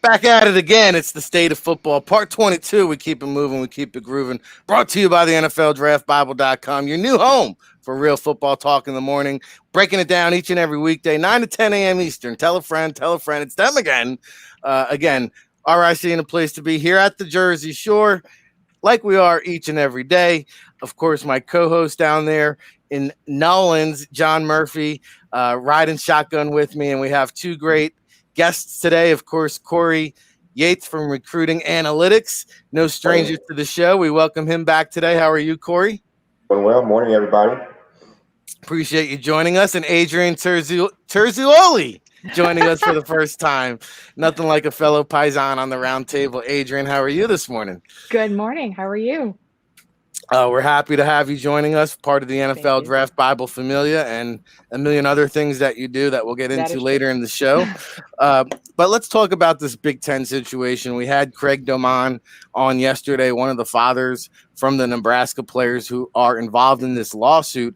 Back at it again. It's the state of football, part 22. We keep it moving, we keep it grooving. Brought to you by the NFL Draft Bible.com, your new home for real football talk in the morning. Breaking it down each and every weekday, 9 to 10 a.m. Eastern. Tell a friend, tell a friend. It's them again. Again, RIC in a place to be here at the Jersey Shore, like we are each and every day. Of course, my co-host down there in Nolans, John Murphy, riding shotgun with me, and we have two great guests today. Of course, Corey Yates from Recruiting Analytics, no stranger to the show. We welcome him back today. How are you, Corey? Doing well. Morning, everybody. Appreciate you joining us. And Adrian Terzioli joining us for the first time. Nothing like a fellow Paisan on the round table. Adrian, how are you this morning? Good morning. How are you? We're happy to have you joining us, part of the NFL Draft Bible Familia, and a million other things that you do that we'll get into later in the show. But let's talk about this Big Ten situation. We had Craig Doman on yesterday, one of the fathers from the Nebraska players who are involved in this lawsuit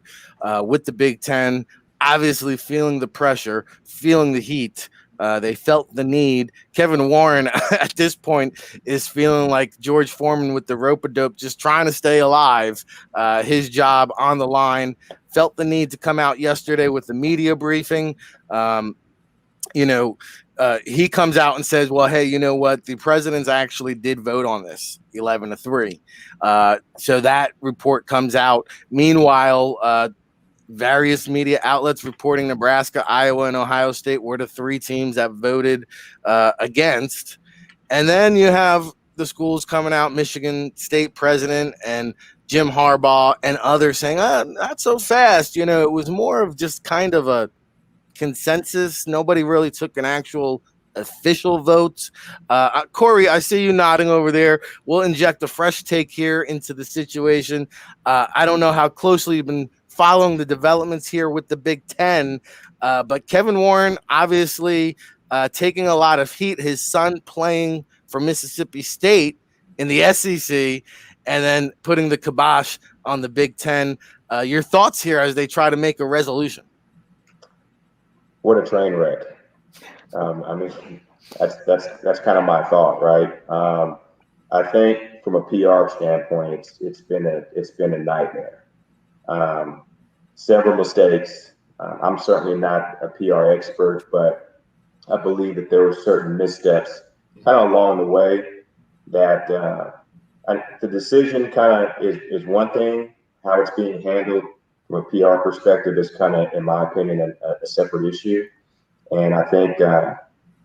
with the Big Ten, obviously feeling the pressure, feeling the heat. They felt the need. Kevin Warren at this point is feeling like George Foreman with the rope-a-dope, just trying to stay alive. His job on the line. Felt the need to come out yesterday with the media briefing. He comes out and says, well, hey, you know what? The presidents actually did vote on this 11-3. So that report comes out. Meanwhile, various media outlets reporting Nebraska, Iowa, and Ohio State were the three teams that voted against. And then you have the schools coming out, Michigan State president and Jim Harbaugh and others saying, not so fast. You know, it was more of just kind of a consensus. Nobody really took an actual official vote. Corey, I see you nodding over there. We'll inject a fresh take here into the situation. I don't know how closely you've been following the developments here with the Big Ten, but Kevin Warren obviously taking a lot of heat. His son playing for Mississippi State in the SEC, and then putting the kibosh on the Big Ten. Your thoughts here as they try to make a resolution? What a train wreck! I mean, that's kind of my thought, right? I think from a PR standpoint, it's been a nightmare. Several mistakes. I'm certainly not a PR expert, but I believe that there were certain missteps kind of along the way that the decision kind of is one thing. How it's being handled from a PR perspective is kind of, in my opinion, a separate issue. And I think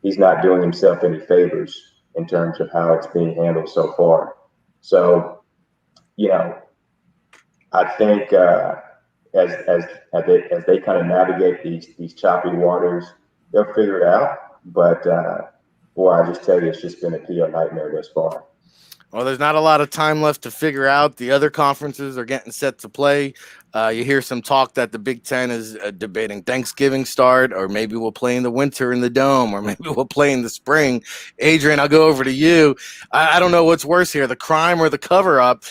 he's not doing himself any favors in terms of how it's being handled so far. So, I think as they kind of navigate these choppy waters, they'll figure it out. But boy, I just tell you, it's just been a PR nightmare thus far. Well, there's not a lot of time left to figure out. The other conferences are getting set to play. You hear some talk that the Big Ten is debating Thanksgiving start, or maybe we'll play in the winter in the Dome, or maybe we'll play in the spring. Adrian, I'll go over to you. I don't know what's worse here, the crime or the cover-up,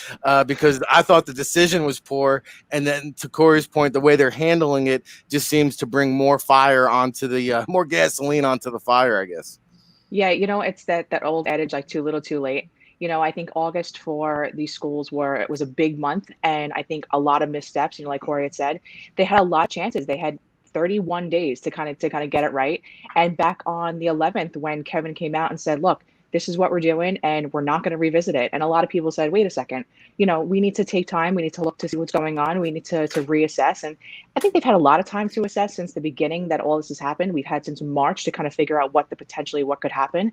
because I thought the decision was poor. And then to Corey's point, the way they're handling it just seems to bring more fire onto the more gasoline onto the fire, I guess. Yeah, it's that old adage, like too little, too late. I think August for these schools it was a big month, and I think a lot of missteps, like Corey had said, they had a lot of chances. They had 31 days to kind of get it right. And back on the 11th, when Kevin came out and said, look, this is what we're doing, and we're not going to revisit it. And a lot of people said, wait a second, we need to take time. We need to look to see what's going on. We need to reassess. And I think they've had a lot of time to assess since the beginning that all this has happened. We've had since March to kind of figure out what could happen.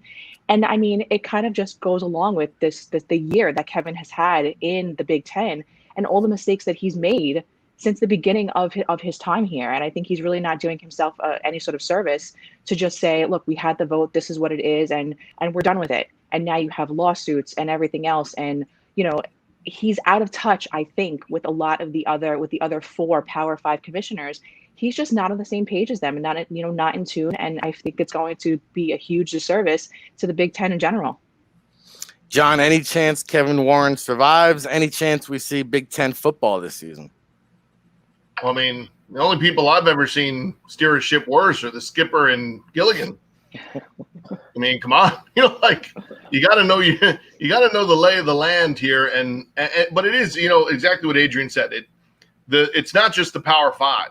And I mean, it kind of just goes along with the year that Kevin has had in the Big Ten and all the mistakes that he's made since the beginning of his time here. And I think he's really not doing himself any sort of service to just say, look, we had the vote, this is what it is, and we're done with it. And now you have lawsuits and everything else. And, he's out of touch, I think, with a lot of the other four Power 5 commissioners. He's just not on the same page as them and not in tune. And I think it's going to be a huge disservice to the Big Ten in general. John, any chance Kevin Warren survives? Any chance we see Big Ten football this season? Well, I mean, the only people I've ever seen steer a ship worse are the skipper and Gilligan. I mean, come on, like you got to know you got to know the lay of the land here, and but it is exactly what Adrian said. It's not just the Power Five,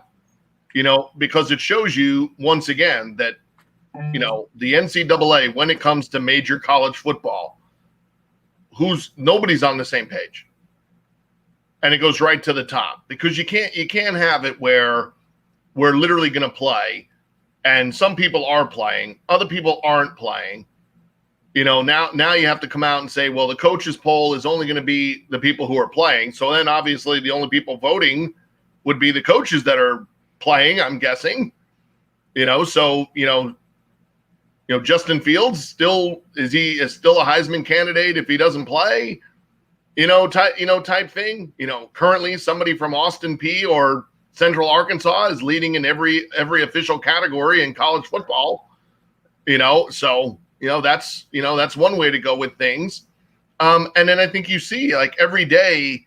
because it shows you once again that the NCAA, when it comes to major college football, nobody's on the same page, and it goes right to the top, because you can't have it where we're literally going to play. And some people are playing, other people aren't playing. Now you have to come out and say, well, the coaches poll is only going to be the people who are playing. So then obviously the only people would be the coaches that are playing, I'm guessing. So Justin Fields is still a Heisman candidate if he doesn't play? Type thing. Currently somebody from Austin P or Central Arkansas is leading in every official category in college football, so that's one way to go with things. And then I think you see, like, every day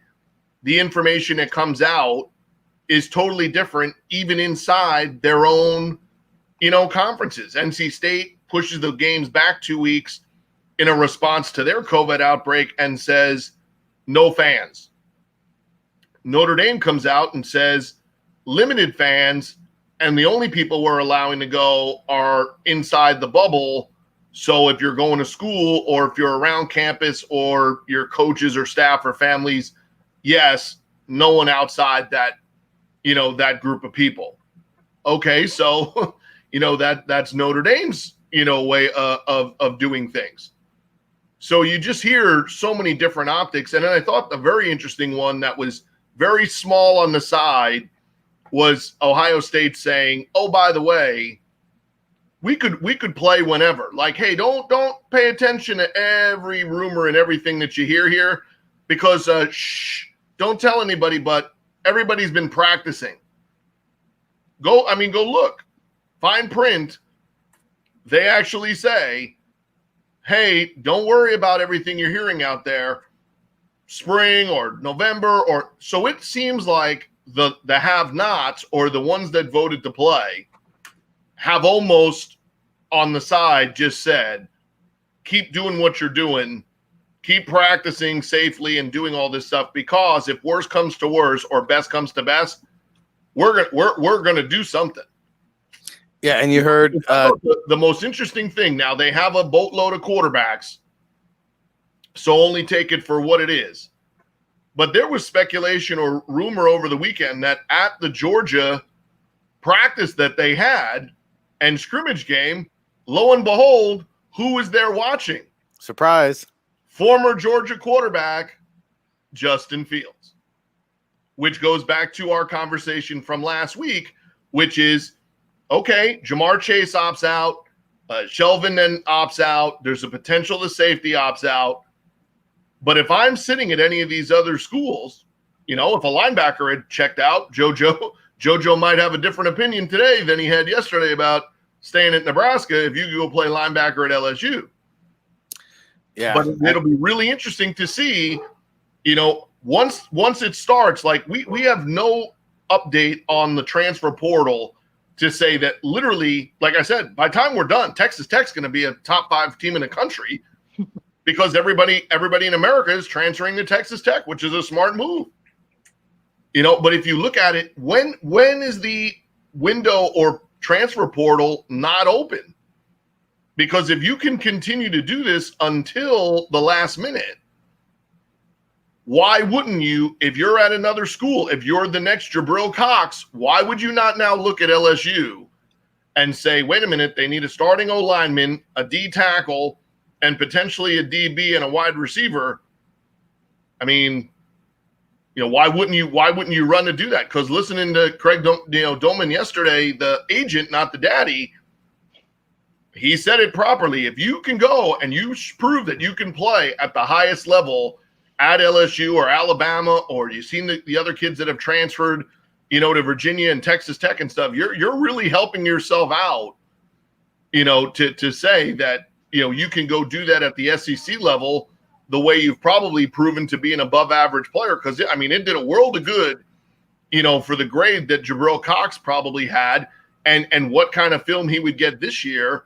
the information that comes out is totally different, even inside their own, conferences. NC State pushes the games back 2 weeks in a response to their COVID outbreak and says no fans. Notre Dame comes out and says limited fans, and the only people we're allowing to go are inside the bubble. So if you're going to school, or if you're around campus, or your coaches or staff or families, yes, no one outside that, that group of people. Okay, so that's Notre Dame's way of doing things. So you just hear so many different optics. And then I thought the very interesting one that was very small on the side was Ohio State saying, "Oh, by the way, we could play whenever. Like, hey, don't pay attention to every rumor and everything that you hear here, because don't tell anybody, but everybody's been practicing. Go look, fine print. They actually say, hey, don't worry about everything you're hearing out there, spring or November." Or so it seems like the have-nots, or the ones that voted to play, have almost on the side just said, keep doing what you're doing, keep practicing safely and doing all this stuff, because if worse comes to worse or best comes to best, we're gonna do something. Yeah, and you heard the most interesting thing. Now, they have a boatload of quarterbacks, so only take it for what it is. But there was speculation or rumor over the weekend that at the Georgia practice that they had and scrimmage game, lo and behold, who was there watching? Surprise. Former Georgia quarterback Justin Fields, which goes back to our conversation from last week, which is, okay, Jamar Chase opts out, Shelvin then opts out, there's a potential the safety opts out. But if I'm sitting at any of these other schools, if a linebacker had checked out, JoJo might have a different opinion today than he had yesterday about staying at Nebraska if you could go play linebacker at LSU. Yeah. But it'll be really interesting to see, once it starts, like we have no update on the transfer portal to say that literally, like I said, by the time we're done, Texas Tech's going to be a top 5 team in the country. Because everybody in America is transferring to Texas Tech, which is a smart move. But if you look at it, when is the window or transfer portal not open? Because if you can continue to do this until the last minute, why wouldn't you, if you're at another school, if you're the next Jabril Cox, why would you not now look at LSU and say, wait a minute, they need a starting O-lineman, a D tackle, and potentially a DB and a wide receiver? I mean, why wouldn't you run to do that? Because listening to Craig Doman yesterday, the agent, not the daddy, he said it properly. If you can go and you prove that you can play at the highest level at LSU or Alabama, or you've seen the other kids that have transferred, to Virginia and Texas Tech and stuff, you're really helping yourself out, to say that, you can go do that at the SEC level the way you've probably proven to be an above average player. Because, it did a world of good, for the grade that Jabril Cox probably had and what kind of film he would get this year.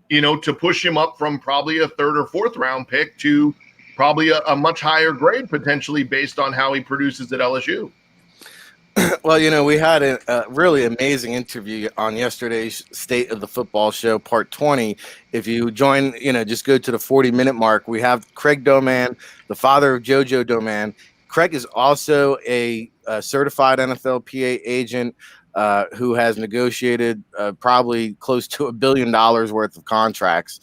to push him up from probably a third or fourth round pick to probably a much higher grade potentially based on how he produces at LSU. Well, we had a really amazing interview on yesterday's State of the Football Show, Part 20. If you join, just go to the 40-minute mark. We have Craig Doman, the father of JoJo Doman. Craig is also a certified NFLPA agent who has negotiated probably close to $1 billion worth of contracts.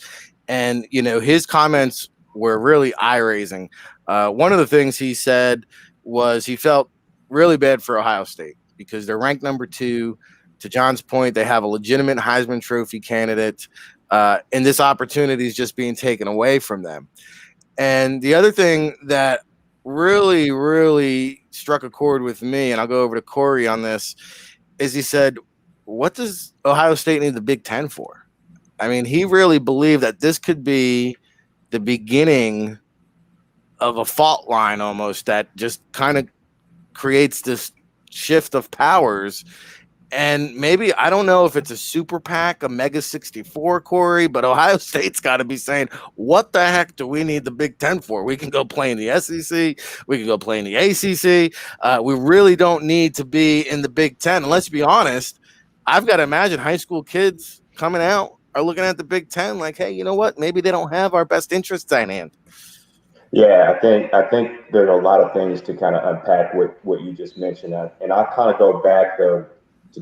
And, his comments were really eye-raising. One of the things he said was he felt really bad for Ohio State because they're ranked number 2. To John's point, they have a legitimate Heisman Trophy candidate, and this opportunity is just being taken away from them. And the other thing that really, really struck a chord with me, and I'll go over to Corey on this, is he said, what does Ohio State need the Big Ten for? I mean, he really believed that this could be the beginning of a fault line almost that just kind of creates this shift of powers. And maybe, I don't know if it's a super PAC, a Mega 64, Corey, but Ohio State's got to be saying, what the heck do we need the Big Ten for? We can go play in the SEC. We can go play in the ACC. We really don't need to be in the Big Ten. And let's be honest, I've got to imagine high school kids coming out are looking at the Big Ten like, hey, you know what? Maybe they don't have our best interests at hand. Yeah, I think there's a lot of things to kind of unpack with what you just mentioned, and I'll kind of go back to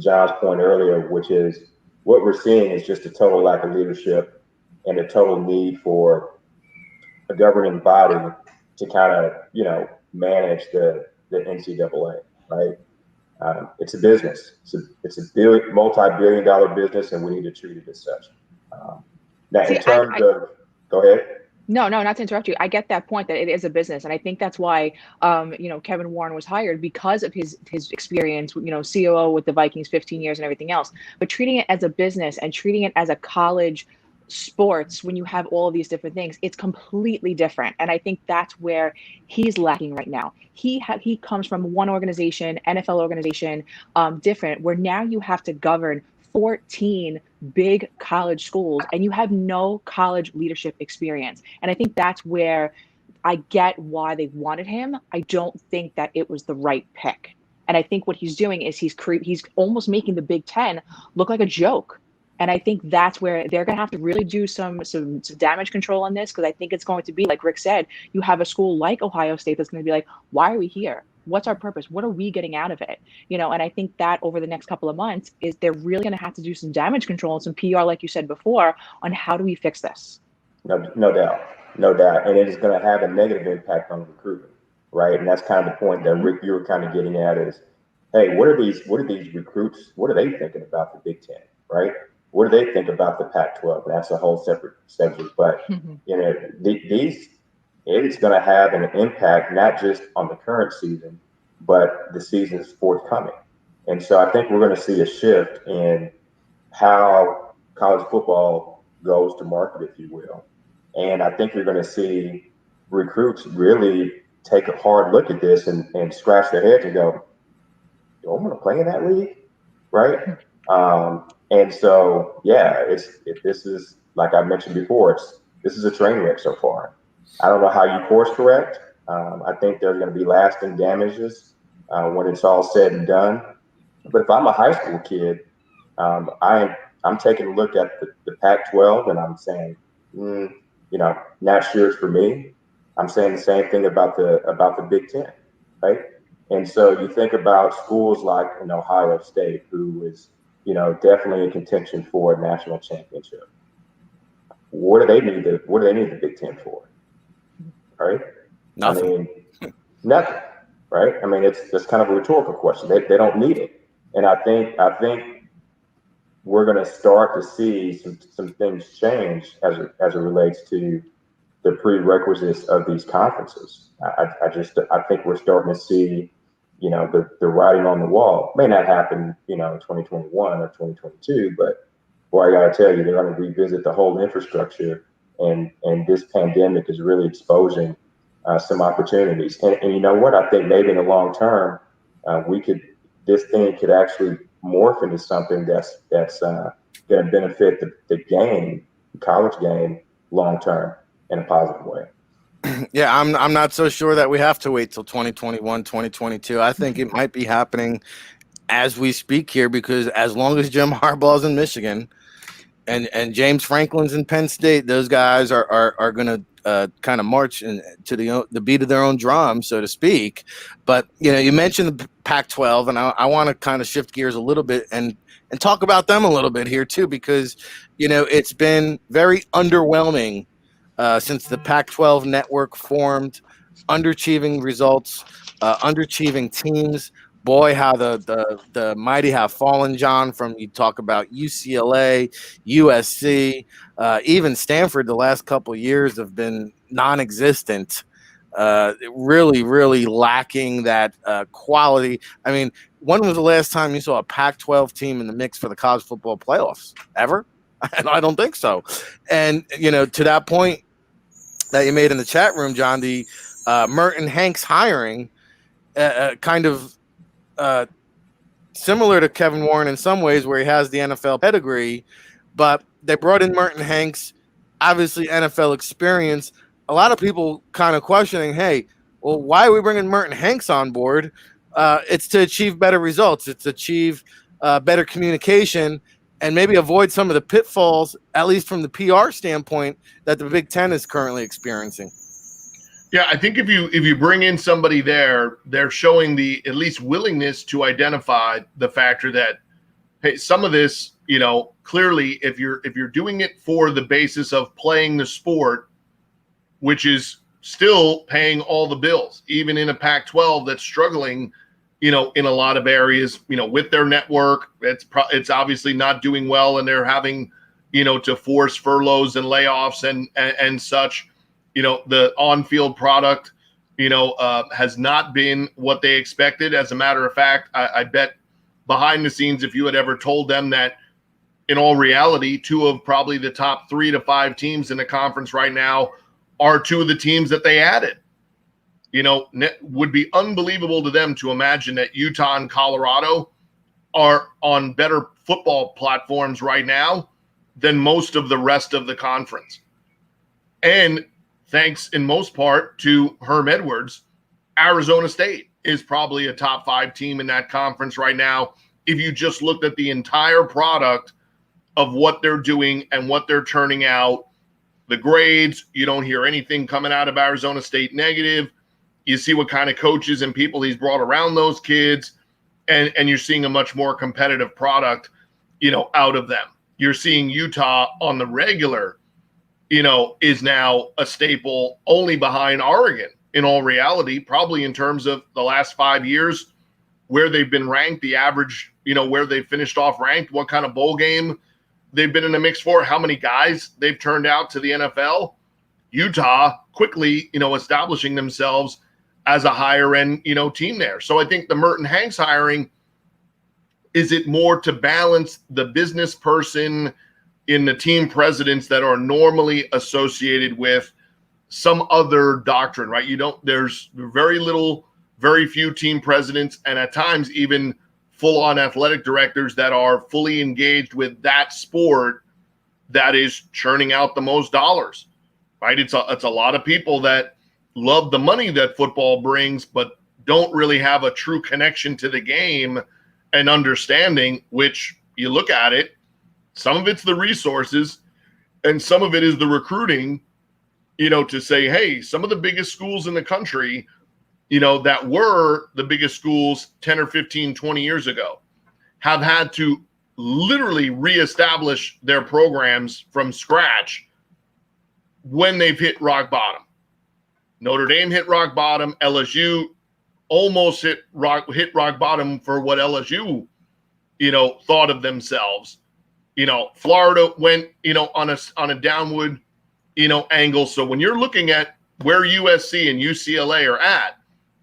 John's point earlier, which is what we're seeing is just a total lack of leadership and a total need for a governing body to kind of manage the NCAA, right? It's a business. It's a multi-billion-dollar business, and we need to treat it as such. Now, in terms of, go ahead. No, not to interrupt you. I get that point that it is a business. And I think that's why, Kevin Warren was hired because of his experience, COO with the Vikings, 15 years and everything else. But treating it as a business and treating it as a college sports, when you have all of these different things, it's completely different. And I think that's where he's lacking right now. He comes from one organization, NFL organization, different, where now you have to govern 14 big college schools and you have no college leadership experience. And I think that's where I get why they wanted him. I don't think that it was the right pick. And I think what he's doing is he's almost making the Big Ten look like a joke. And I think that's where they're going to have to really do some damage control on this, because I think it's going to be, like Rick said, you have a school like Ohio State that's going to be like, why are we here? What's our purpose? What are we getting out of it? And I think that over the next couple of months is they're really going to have to do some damage control and some PR, like you said before, on how do we fix this? No doubt. And it is going to have a negative impact on recruitment, right? And that's kind of the point that Rick, you were kind of getting at is, hey, what are these recruits? What are they thinking about the Big Ten, right? What do they think about the Pac-12? That's a whole separate subject. But, it's going to have an impact, not just on the current season, but the seasons forthcoming. And so I think we're going to see a shift in how college football goes to market, if you will. And I think you're going to see recruits really take a hard look at this and scratch their heads and go, do I want to play in that league? Right? And so, this is, like I mentioned before, this is a train wreck so far. I don't know how you course correct. I think there's going to be lasting damages when it's all said and done. But if I'm a high school kid, I'm taking a look at the Pac-12 and I'm saying, not sure it's for me. I'm saying the same thing about the Big Ten, right? And so you think about schools like Ohio State, who is definitely in contention for a national championship. What do they need the Big Ten for? Right? Nothing. I mean, nothing. Right? I mean, that's kind of a rhetorical question. They don't need it, and I think we're going to start to see some things change as it relates to the prerequisites of these conferences. I think we're starting to see the writing on the wall. It may not happen in 2021 or 2022, but boy, I got to tell you, they're going to revisit the whole infrastructure, and this pandemic is really exposing some opportunities. And you know what? I think maybe in the long term, this thing could actually morph into something that's going to benefit the game college game long term in a positive way. Yeah, I'm not so sure that we have to wait till 2021, 2022. I think it might be happening as we speak here, because as long as Jim Harbaugh's in Michigan and James Franklin's in Penn State, those guys are going to kind of march to the beat of their own drum, so to speak. But you mentioned the Pac-12, and I want to kind of shift gears a little bit and talk about them a little bit here too, because it's been very underwhelming since the Pac-12 network formed. Underachieving results, underachieving teams. Boy, how the mighty have fallen, John. From you talk about UCLA, USC, even Stanford. The last couple of years have been non-existent. Really, really lacking that quality. I mean, when was the last time you saw a Pac-12 team in the mix for the college football playoffs? Ever? I don't think so. And to that point that you made in the chat room, John, the Merton Hanks hiring, kind of similar to Kevin Warren in some ways, where he has the NFL pedigree, but they brought in Merton Hanks, obviously NFL experience. A lot of people kind of questioning, hey, well, why are we bringing Merton Hanks on board? It's to achieve better results. It's to achieve better communication and maybe avoid some of the pitfalls, at least from the PR standpoint, that the Big Ten is currently experiencing. Yeah, I think if you bring in somebody there, they're showing the at least willingness to identify the factor that, hey, some of this, clearly if you're doing it for the basis of playing the sport, which is still paying all the bills, even in a Pac-12 that's struggling, in a lot of areas, with their network, it's obviously not doing well, and they're having, to force furloughs and layoffs and such. The on-field product, has not been what they expected. As a matter of fact, I bet behind the scenes, if you had ever told them that in all reality, two of probably the top 3 to 5 teams in the conference right now are two of the teams that they added, would be unbelievable to them to imagine that Utah and Colorado are on better football platforms right now than most of the rest of the conference. And thanks in most part to Herm Edwards, Arizona State is probably a top 5 team in that conference right now. If you just looked at the entire product of what they're doing and what they're turning out, the grades, you don't hear anything coming out of Arizona State negative. You see what kind of coaches and people he's brought around those kids, and you're seeing a much more competitive product, out of them. You're seeing Utah on the regular, is now a staple only behind Oregon in all reality, probably in terms of the last 5 years, where they've been ranked, the average, where they finished off ranked, what kind of bowl game they've been in the mix for, how many guys they've turned out to the NFL. Utah quickly, establishing themselves as a higher end, team there. So I think the Merton Hanks hiring, is it more to balance the business person in the team presidents that are normally associated with some other doctrine, right? There's very few team presidents, and at times even full-on athletic directors that are fully engaged with that sport that is churning out the most dollars, right? It's a lot of people that love the money that football brings, but don't really have a true connection to the game and understanding, which you look at it, some of it's the resources and some of it is the recruiting, to say, hey, some of the biggest schools in the country, that were the biggest schools 10 or 15, 20 years ago, have had to literally reestablish their programs from scratch when they've hit rock bottom. Notre Dame hit rock bottom. LSU almost hit rock bottom for what LSU, thought of themselves. Florida went, on a downward, angle. So when you're looking at where USC and UCLA are at,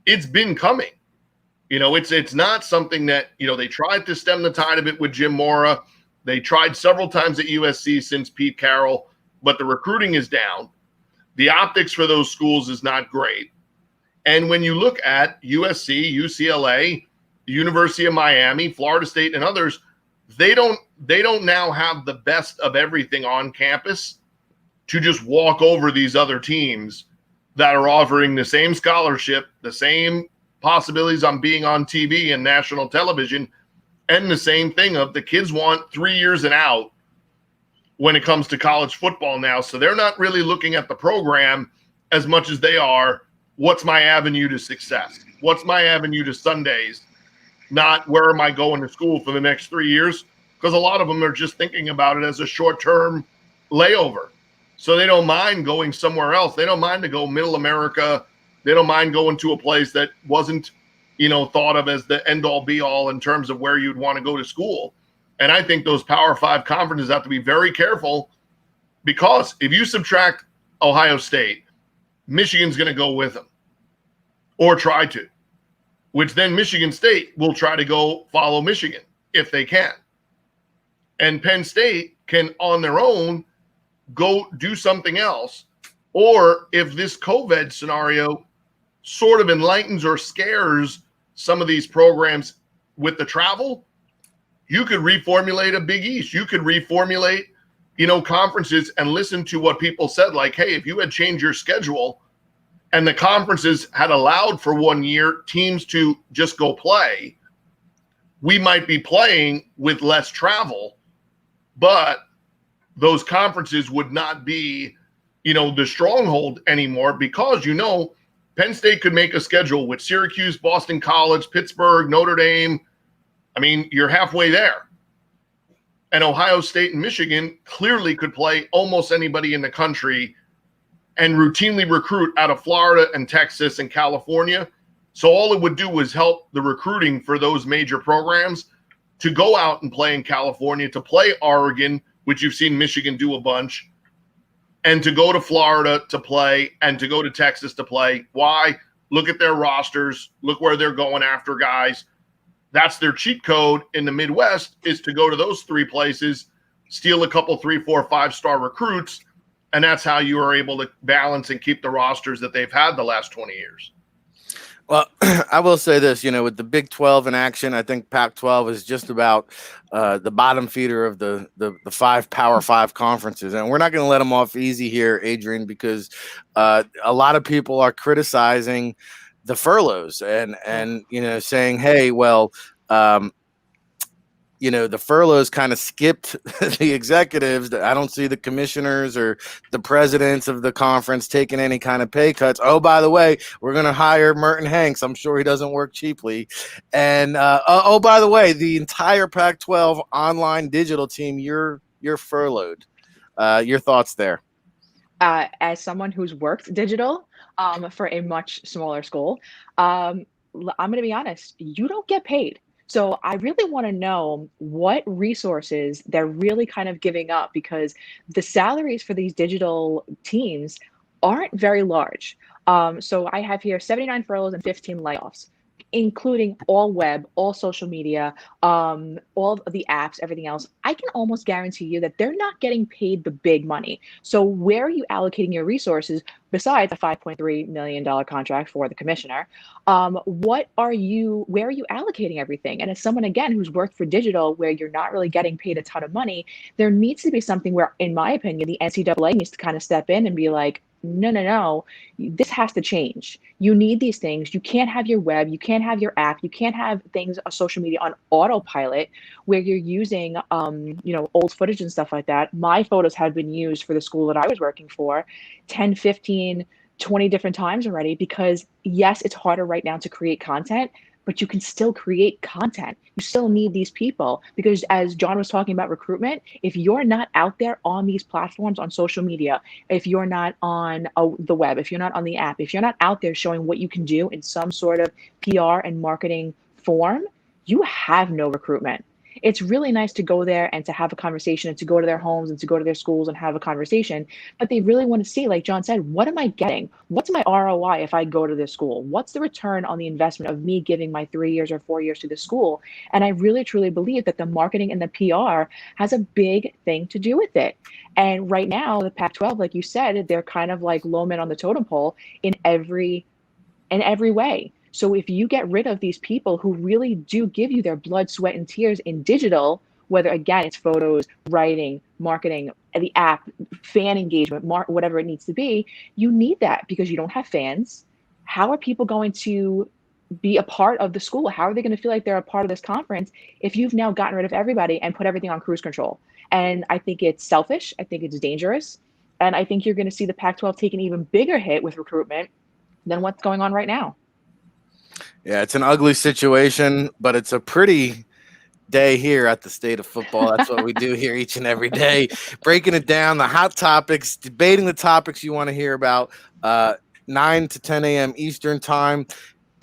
it's been coming. It's not something that, they tried to stem the tide of it with Jim Mora. They tried several times at USC since Pete Carroll, but the recruiting is down. The optics for those schools is not great. And when you look at USC, UCLA, the University of Miami, Florida State, and others, they don't they don't now have the best of everything on campus to just walk over these other teams that are offering the same scholarship, the same possibilities on being on TV and national television, and the same thing of the kids want 3 years and out when it comes to college football now. So they're not really looking at the program as much as they are, what's my avenue to success? What's my avenue to Sundays? Not where am I going to school for the next 3 years? Because a lot of them are just thinking about it as a short-term layover. So they don't mind going somewhere else. They don't mind to go middle America. They don't mind going to a place that wasn't, thought of as the end-all be-all in terms of where you'd want to go to school. And I think those Power 5 conferences have to be very careful, because if you subtract Ohio State, Michigan's going to go with them or try to, which then Michigan State will try to go follow Michigan if they can. And Penn State can, on their own, go do something else. Or if this COVID scenario sort of enlightens or scares some of these programs with the travel, you could reformulate a Big East. You could reformulate, conferences and listen to what people said. Like, hey, if you had changed your schedule and the conferences had allowed for 1 year teams to just go play, we might be playing with less travel, but those conferences would not be, the stronghold anymore, because, Penn State could make a schedule with Syracuse, Boston College, Pittsburgh, Notre Dame. I mean, you're halfway there. And Ohio State and Michigan clearly could play almost anybody in the country and routinely recruit out of Florida and Texas and California. So all it would do was help the recruiting for those major programs to go out and play in California, to play Oregon, which you've seen Michigan do a bunch, and to go to Florida to play, and to go to Texas to play. Why? Look at their rosters. Look where they're going after guys. That's their cheat code in the Midwest, is to go to those three places, steal a couple 3, 4, 5-star recruits, and that's how you are able to balance and keep the rosters that they've had the last 20 years. Well, I will say this, with the Big 12 in action, I think Pac-12 is just about the bottom feeder of the 5 Power 5 conferences. And we're not going to let them off easy here, Adrian, because a lot of people are criticizing the furloughs and saying, hey, well, the furloughs kind of skipped the executives. I don't see the commissioners or the presidents of the conference taking any kind of pay cuts. Oh, by the way, we're going to hire Merton Hanks. I'm sure he doesn't work cheaply. And by the way, the entire Pac-12 online digital team, you're furloughed. Your thoughts there? As someone who's worked digital for a much smaller school, I'm going to be honest, you don't get paid. So I really want to know what resources they're really kind of giving up, because the salaries for these digital teams aren't very large. So I have here 79 furloughs and 15 layoffs, including all web, all social media, all of the apps, everything else. I can almost guarantee you that they're not getting paid the big money. So where are you allocating your resources besides a $5.3 million contract for the commissioner? Where are you allocating everything? And as someone, again, who's worked for digital, where you're not really getting paid a ton of money, there needs to be something where, in my opinion, the NCAA needs to kind of step in and be like, no, this has to change. You need these things. You can't have your web, you can't have your app, you can't have things on social media on autopilot where you're using old footage and stuff like that. My photos have been used for the school that I was working for 10, 15, 20 different times already, because yes, it's harder right now to create content, but you can still create content. You still need these people, because as John was talking about recruitment, if you're not out there on these platforms, on social media, if you're not on the web, if you're not on the app, if you're not out there showing what you can do in some sort of PR and marketing form, you have no recruitment. It's really nice to go there and to have a conversation and to go to their homes and to go to their schools and have a conversation. But they really want to see, like John said, what am I getting? What's my ROI if I go to this school? What's the return on the investment of me giving my 3 years or 4 years to the school? And I really, truly believe that the marketing and the PR has a big thing to do with it. And right now, the Pac-12, like you said, they're kind of like low men on the totem pole in every way. So if you get rid of these people who really do give you their blood, sweat, and tears in digital, whether again it's photos, writing, marketing, the app, fan engagement, whatever it needs to be. You need that because you don't have fans. How are people going to be a part of the school? How are they going to feel like they're a part of this conference if you've now gotten rid of everybody and put everything on cruise control? And I think it's selfish. I think it's dangerous. And I think you're going to see the Pac-12 take an even bigger hit with recruitment than what's going on right now. Yeah, it's an ugly situation, but it's a pretty day here at the State of Football. That's what we do here each and every day, breaking it down, the hot topics, debating the topics you want to hear about, 9 to 10 a.m. Eastern time.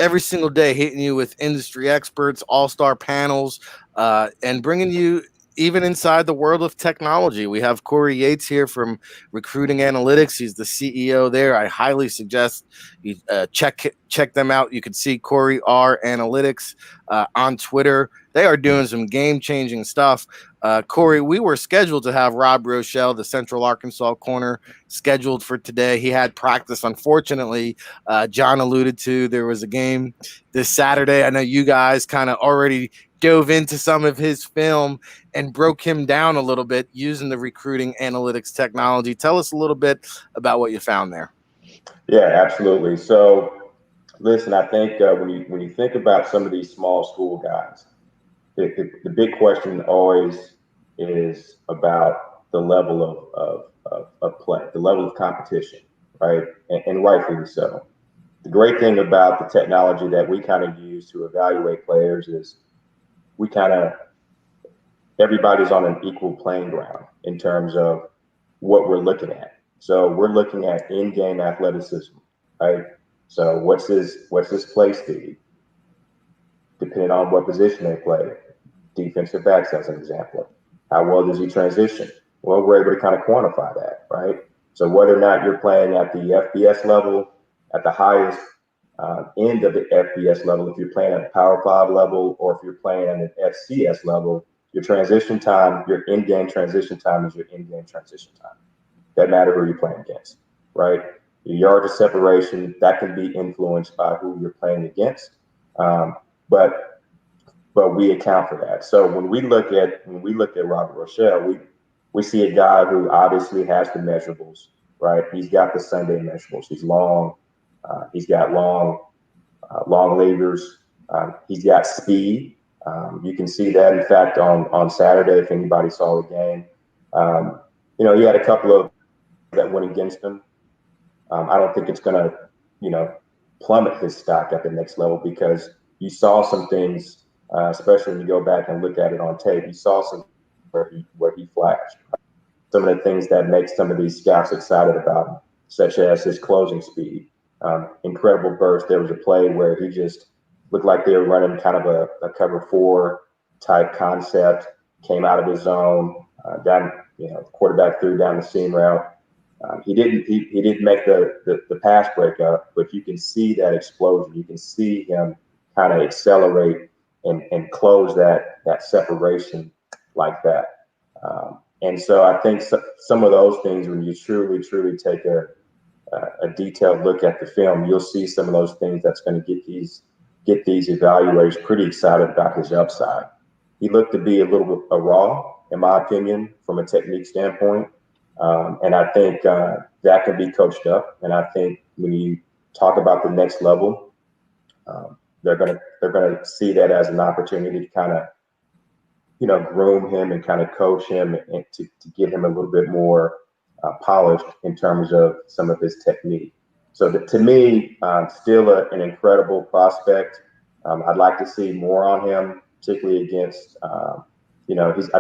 Every single day, hitting you with industry experts, all-star panels, and bringing you even inside the world of technology. We have Corey Yates here from Recruiting Analytics. He's the CEO there. I highly suggest you check them out. You can see Corey R Analytics on Twitter. They are doing some game-changing stuff. Corey, we were scheduled to have Rob Rochelle, the Central Arkansas corner, scheduled for today. He had practice. Unfortunately, John alluded to there was a game this Saturday. I know you guys kind of already dove into some of his film and broke him down a little bit using the recruiting analytics technology. Tell us a little bit about what you found there. Yeah, absolutely. So, listen, I think when you think about some of these small school guys, the big question always is about the level of play, the level of competition, right? And rightfully so. The great thing about the technology that we kind of use to evaluate players is we kind of, everybody's on an equal playing ground in terms of what we're looking at. So we're looking at in-game athleticism, right? So what's his play speed, depending on what position they play. Defensive backs, as an example. How well does he transition? Well, we're able to kind of quantify that, right? So whether or not you're playing at the FBS level, at the highest end of the FBS level, if you're playing at the Power 5 level, or if you're playing at an FCS level, your transition time, your in-game transition time is your in-game transition time. Doesn't matter who you're playing against, right? Your yards of separation, that can be influenced by who you're playing against. But we account for that. So when we look at Robert Rochelle, we see a guy who obviously has the measurables, right? He's got the Sunday measurables. He's long. He's got long levers. He's got speed. You can see that, in fact, on Saturday, if anybody saw the game. He had a couple of that went against him. I don't think it's going to, plummet his stock at the next level, because you saw some things, especially when you go back and look at it on tape. You saw some where he flashed. Some of the things that make some of these scouts excited about him, such as his closing speed, incredible burst. There was a play where he just looked like they were running kind of a cover 4 type concept, came out of his zone, down, quarterback threw down the seam route. He didn't make the pass breakup, but you can see that explosion. You can see him kind of accelerate and close that separation like that. And so I think some of those things, when you truly take a detailed look at the film, you'll see some of those things that's going to get these evaluators pretty excited about his upside. He looked to be a little bit raw, in my opinion, from a technique standpoint. And I think that can be coached up. And I think when you talk about the next level, they're gonna see that as an opportunity to kind of, groom him and kind of coach him, and to get him a little bit more polished in terms of some of his technique. So to me, still an incredible prospect. I'd like to see more on him, particularly against, I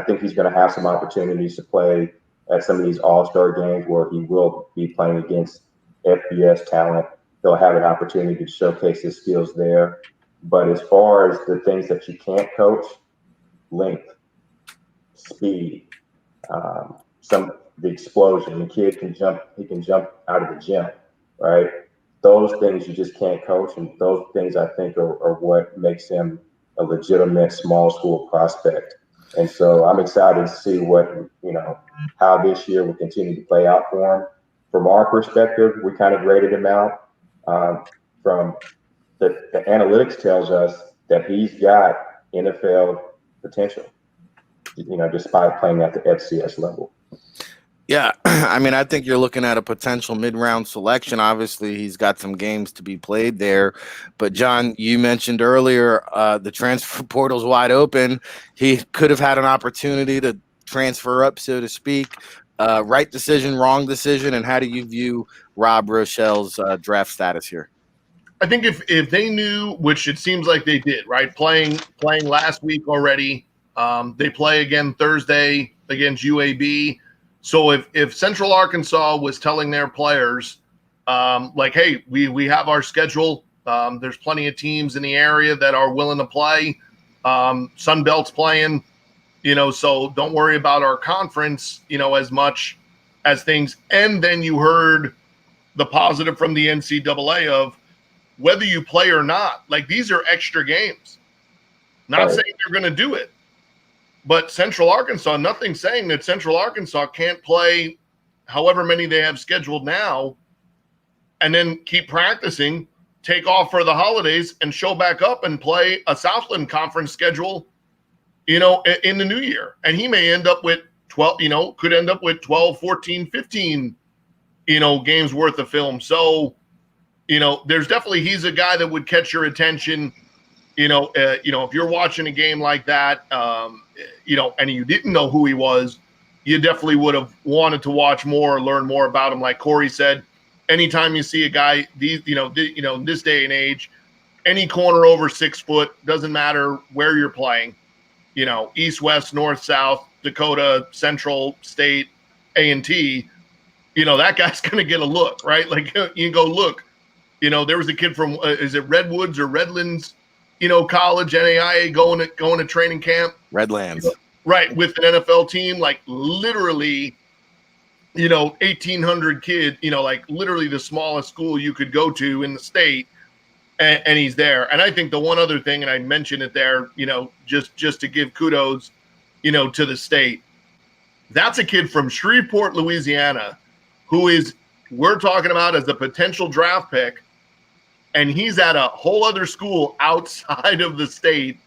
think he's going to have some opportunities to play at some of these all-star games where he will be playing against FBS talent. He'll have an opportunity to showcase his skills there. But as far as the things that you can't coach, length, speed, the explosion, the kid can jump, he can jump out of the gym, right? Those things you just can't coach, and those things I think are what makes him a legitimate small school prospect. And so I'm excited to see how this year will continue to play out for him. From our perspective, we kind of graded him out. From the analytics tells us that he's got NFL potential. despite playing at the FCS level. Yeah, I mean, I think you're looking at a potential mid-round selection. Obviously, he's got some games to be played there. But, John, you mentioned earlier the transfer portal's wide open. He could have had an opportunity to transfer up, so to speak. Right decision, wrong decision, and how do you view Rob Rochelle's draft status here? I think if they knew, which it seems like they did, right? Playing last week already. They play again Thursday against UAB. So if Central Arkansas was telling their players, like, hey, we have our schedule. There's plenty of teams in the area that are willing to play. Sun Belt's playing, so don't worry about our conference, as much as things. And then you heard the positive from the NCAA of whether you play or not. Like, these are extra games. Not saying they're going to do it. But Central Arkansas, nothing saying that Central Arkansas can't play however many they have scheduled now and then keep practicing, take off for the holidays, and show back up and play a Southland Conference schedule, in the new year. And he may end up with 12, could end up with 12, 14, 15, games worth of film. So, there's definitely, he's a guy that would catch your attention. If you're watching a game like that, and you didn't know who he was, you definitely would have wanted to watch more or learn more about him. Like Corey said, anytime you see a guy, this day and age, any corner over 6 foot, doesn't matter where you're playing, East, West, North, South, Dakota, Central, State, A&T, that guy's going to get a look, right? Like, you can go look, there was a kid from, is it Redwoods or Redlands, college, NAIA, going to training camp. Redlands. Right, with an NFL team, like literally, 1,800 kids, like literally the smallest school you could go to in the state, and he's there. And I think the one other thing, and I mentioned it there, just to give kudos, to the state, that's a kid from Shreveport, Louisiana, who we're talking about as a potential draft pick. And he's at a whole other school outside of the state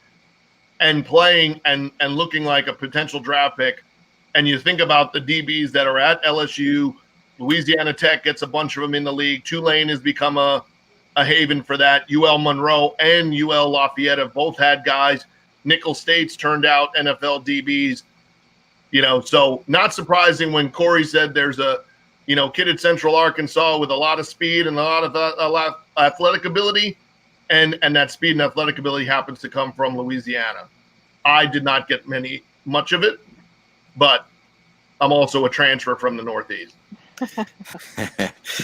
and playing and looking like a potential draft pick. And you think about the DBs that are at LSU, Louisiana Tech gets a bunch of them in the league. Tulane has become a haven for that. UL Monroe and UL Lafayette have both had guys. Nicholls State's turned out NFL DBs. So not surprising when Corey said there's a kid at Central Arkansas with a lot of speed and a lot of athletic ability, and that speed and athletic ability happens to come from Louisiana. I did not get much of it, but I'm also a transfer from the Northeast.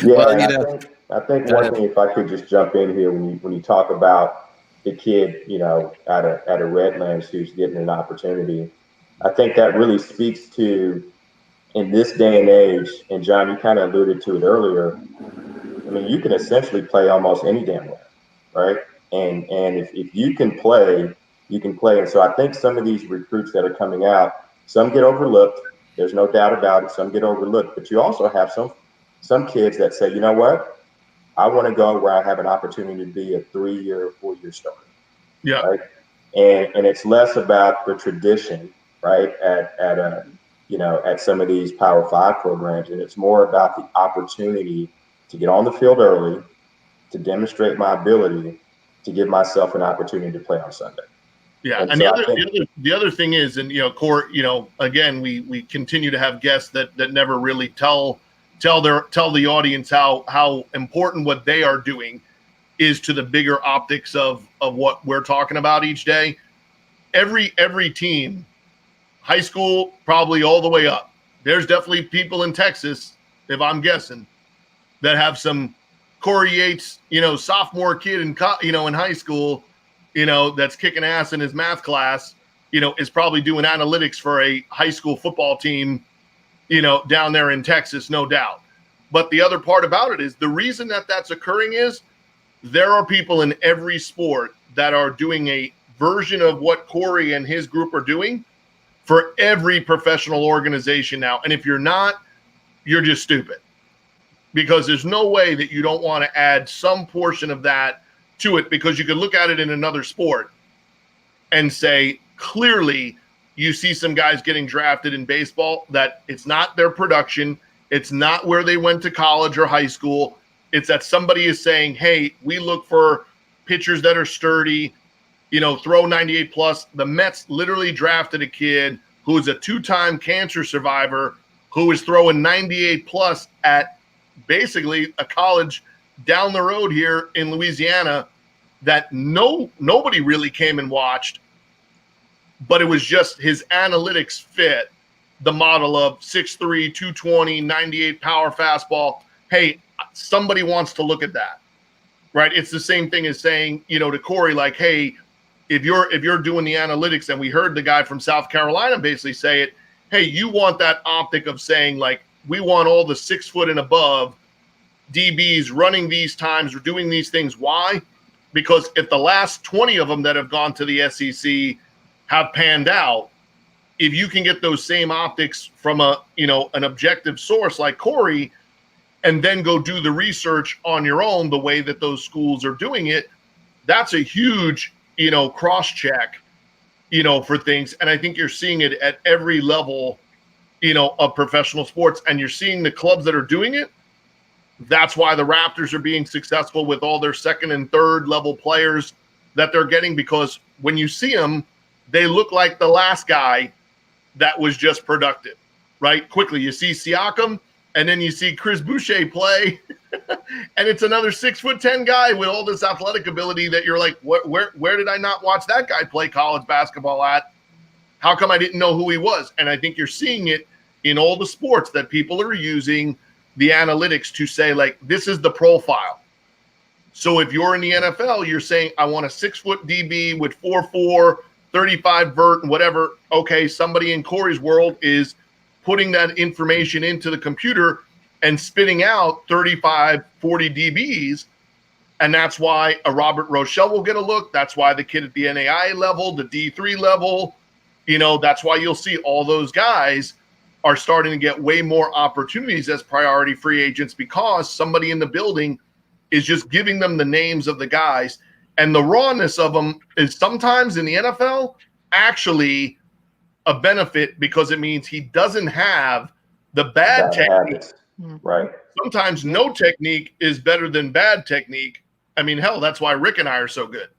Well, I think one thing, if I could just jump in here, when you talk about the kid, at a Redlands who's getting an opportunity, I think that really speaks to, in this day and age, and John, you kind of alluded to it earlier, I mean, you can essentially play almost any damn way, right? And if you can play, you can play. And so I think some of these recruits that are coming out, some get overlooked. There's no doubt about it. Some get overlooked. But you also have some kids that say, you know what? I want to go where I have an opportunity to be a 3-year, 4-year starter. Yeah. Right. And it's less about the tradition, right? At some of these Power 5 programs, and it's more about the opportunity to get on the field early, to demonstrate my ability, to give myself an opportunity to play on Sunday. Yeah, and so the other thing is, and Court, again, we continue to have guests that never really tell the audience how important what they are doing is to the bigger optics of what we're talking about each day. Every team, high school, probably all the way up. There's definitely people in Texas, if I'm guessing, that have some Corey Yates, sophomore kid in high school, that's kicking ass in his math class, is probably doing analytics for a high school football team, down there in Texas, no doubt. But the other part about it is the reason that that's occurring is there are people in every sport that are doing a version of what Corey and his group are doing for every professional organization now. And if you're not, you're just stupid, because there's no way that you don't want to add some portion of that to it, because you could look at it in another sport and say, clearly you see some guys getting drafted in baseball that it's not their production. It's not where they went to college or high school. It's that somebody is saying, hey, we look for pitchers that are sturdy, throw 98 plus. The Mets literally drafted a kid who is a 2-time cancer survivor who is throwing 98 plus at basically a college down the road here in Louisiana that nobody really came and watched, but it was just his analytics fit the model of 6'3", 220, 98 power fastball. Hey, somebody wants to look at that, right? It's the same thing as saying, to Corey, like, hey, if you're doing the analytics, and we heard the guy from South Carolina basically say it, hey, you want that optic of saying, like, we want all the 6 foot and above DBs running these times or doing these things. Why? Because if the last 20 of them that have gone to the SEC have panned out, if you can get those same optics from an objective source like Corey, and then go do the research on your own the way that those schools are doing it, that's a huge, cross check, for things. And I think you're seeing it at every level, of professional sports, and you're seeing the clubs that are doing it. That's why the Raptors are being successful with all their second and third level players that they're getting, because when you see them, they look like the last guy that was just productive, right? Quickly, you see Siakam, and then you see Chris Boucher play, and it's another 6'10" guy with all this athletic ability that you're like, where did I not watch that guy play college basketball at? How come I didn't know who he was? And I think you're seeing it in all the sports that people are using the analytics to say, like, this is the profile. So if you're in the NFL, you're saying, I want a 6 foot DB with 4'4", 35 vert and whatever. Okay, somebody in Corey's world is putting that information into the computer and spitting out 35, 40 DBs. And that's why a Robert Rochelle will get a look. That's why the kid at the NAI level, the D3 level, that's why you'll see all those guys are starting to get way more opportunities as priority free agents, because somebody in the building is just giving them the names of the guys. And the rawness of them is sometimes in the NFL actually a benefit, because it means he doesn't have the bad technique. Right. Sometimes no technique is better than bad technique. I mean, hell, that's why Rick and I are so good.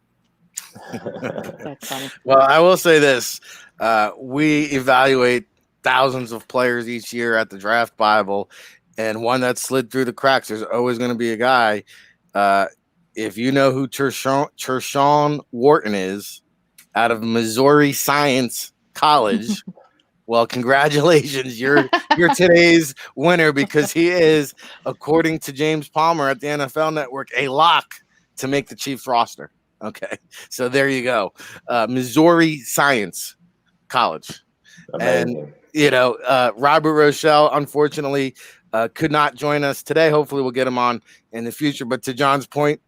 That's funny. Well, I will say this. We evaluate thousands of players each year at the Draft Bible, and one that slid through the cracks, there's always going to be a guy. If you know who Tershawn Wharton is out of Missouri Science College, well, congratulations. You're today's winner, because he is, according to James Palmer at the NFL Network, a lock to make the Chiefs roster. Okay, so there you go. Missouri Science College. Amazing. And, Robert Rochelle, unfortunately, could not join us today. Hopefully we'll get him on in the future. But to John's point,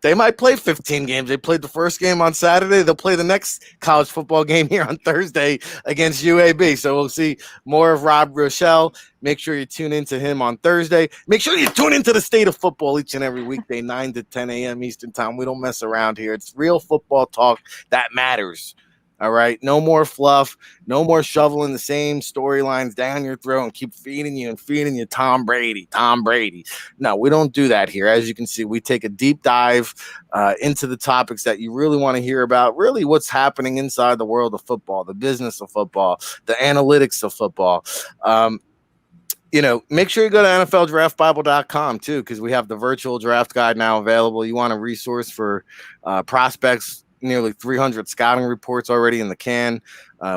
they might play 15 games. They played the first game on Saturday. They'll play the next college football game here on Thursday against UAB. So we'll see more of Rob Rochelle. Make sure you tune into him on Thursday. Make sure you tune into the State of Football each and every weekday, 9 to 10 a.m. Eastern time. We don't mess around here. It's real football talk that matters. All right. No more fluff. No more shoveling the same storylines down your throat and keep feeding you Tom Brady. No, we don't do that here. As you can see, we take a deep dive into the topics that you really want to hear about, really what's happening inside the world of football, the business of football, the analytics of football. Make sure you go to NFLDraftBible.com too, because we have the virtual draft guide now available. You want a resource for prospects, nearly 300 scouting reports already in the can.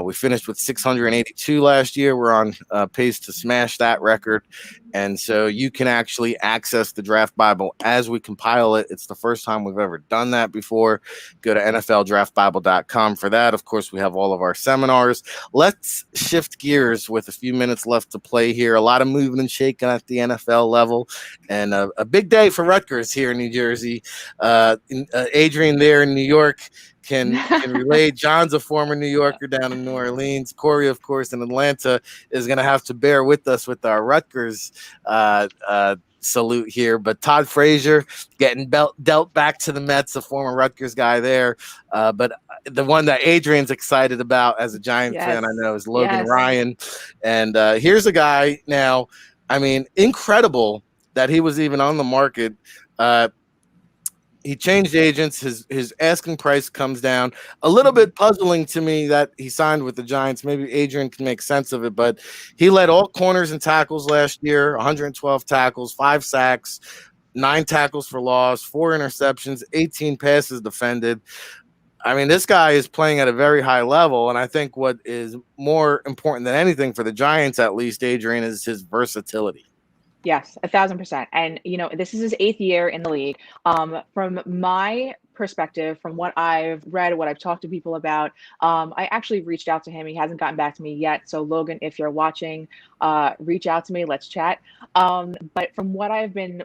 We finished with 682 last year. We're on pace to smash that record. And so you can actually access the Draft Bible as we compile it. It's the first time we've ever done that before. Go to NFLDraftBible.com for that. Of course, we have all of our seminars. Let's shift gears with a few minutes left to play here. A lot of moving and shaking at the NFL level, and a big day for Rutgers here in New Jersey. Adrian there in New York can relate. John's a former New Yorker down in New Orleans. Corey, of course, in Atlanta, is going to have to bear with us with our Rutgers salute here. But Todd Frazier getting dealt back to the Mets, a former Rutgers guy there. But The one that Adrian's excited about as a Giant fan, I know, is Logan Ryan. And here's a guy now, I mean, incredible that he was even on the market. He changed agents. His asking price comes down. A little bit puzzling to me that he signed with the Giants. Maybe Adrian can make sense of it, but he led all corners and tackles last year, 112 tackles, 5 sacks, 9 tackles for loss, 4 interceptions, 18 passes defended. I mean, this guy is playing at a very high level, and I think what is more important than anything for the Giants, at least, Adrian, is his versatility. Yes, 1,000%. And you know, this is his 8th year in the league. From my perspective, from what I've read, what I've talked to people about, I actually reached out to him. He hasn't gotten back to me yet. So Logan, if you're watching, reach out to me. Let's chat. But from what I've been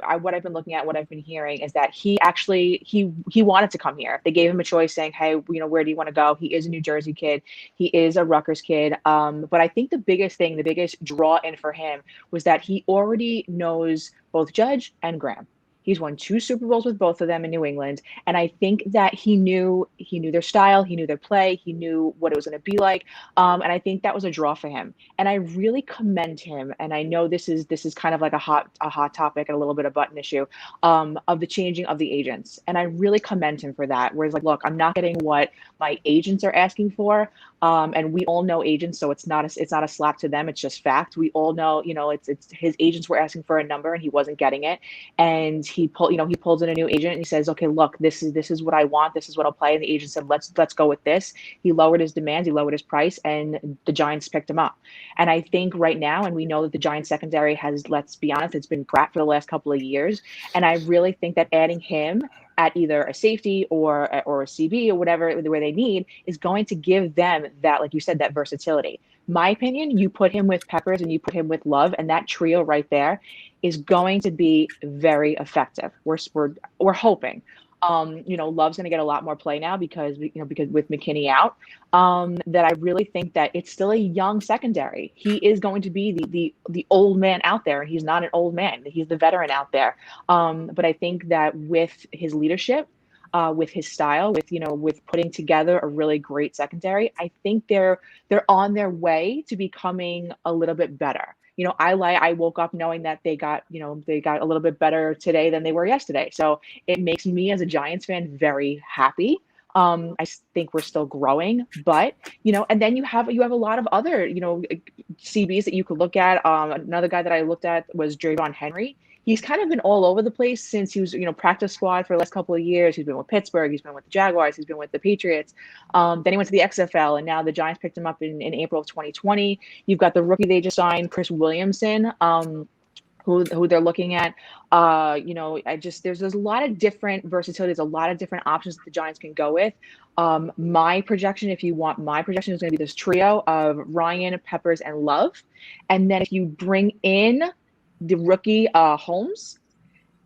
looking at, what I've been hearing is that he actually he wanted to come here. They gave him a choice, saying, "Hey, you know, where do you want to go?" He is a New Jersey kid. He is a Rutgers kid. But I think the biggest draw in for him was that he already knows both Judge and Graham. He's won 2 Super Bowls with both of them in New England. And I think that he knew their style, he knew their play, he knew what it was going to be like. And I think that was a draw for him. And I really commend him. And I know this is kind of like a hot topic and a little bit of button issue of the changing of the agents. And I really commend him for that. Whereas, like, look, I'm not getting what my agents are asking for. And we all know agents, so it's not a slap to them. It's just fact. We all know, you know, it's his agents were asking for a number and he wasn't getting it. And he pulls in a new agent and he says, okay, look, this is what I want. This is what I'll play. And the agent said, let's go with this. He lowered his demands. He lowered his price, and the Giants picked him up. And I think right now, and we know that the Giants secondary has, let's be honest, it's been crap for the last couple of years. And I really think that adding him at either a safety or a CB or whatever, where they need, is going to give them that, like you said, that versatility. My opinion, you put him with Peppers and you put him with Love, and that trio right there is going to be very effective. We're hoping. You know, Love's going to get a lot more play now because with McKinney out, that I really think that it's still a young secondary. He is going to be the old man out there, and he's not an old man. He's the veteran out there. But I think that with his leadership, with his style, with putting together a really great secondary, I think they're on their way to becoming a little bit better. You know, I woke up knowing that they got a little bit better today than they were yesterday. So it makes me as a Giants fan very happy. I think we're still growing, but and then you have a lot of other CBs that you could look at. Another guy that I looked at was Javon Henry. He's kind of been all over the place since he was, practice squad for the last couple of years. He's been with Pittsburgh. He's been with the Jaguars. He's been with the Patriots. Then he went to the XFL, and now the Giants picked him up in April of 2020. You've got the rookie they just signed, Chris Williamson, who they're looking at. There's a lot of different versatility. There's a lot of different options that the Giants can go with. My projection, if you want my projection, is going to be this trio of Ryan, Peppers, and Love. And then if you bring in the rookie Holmes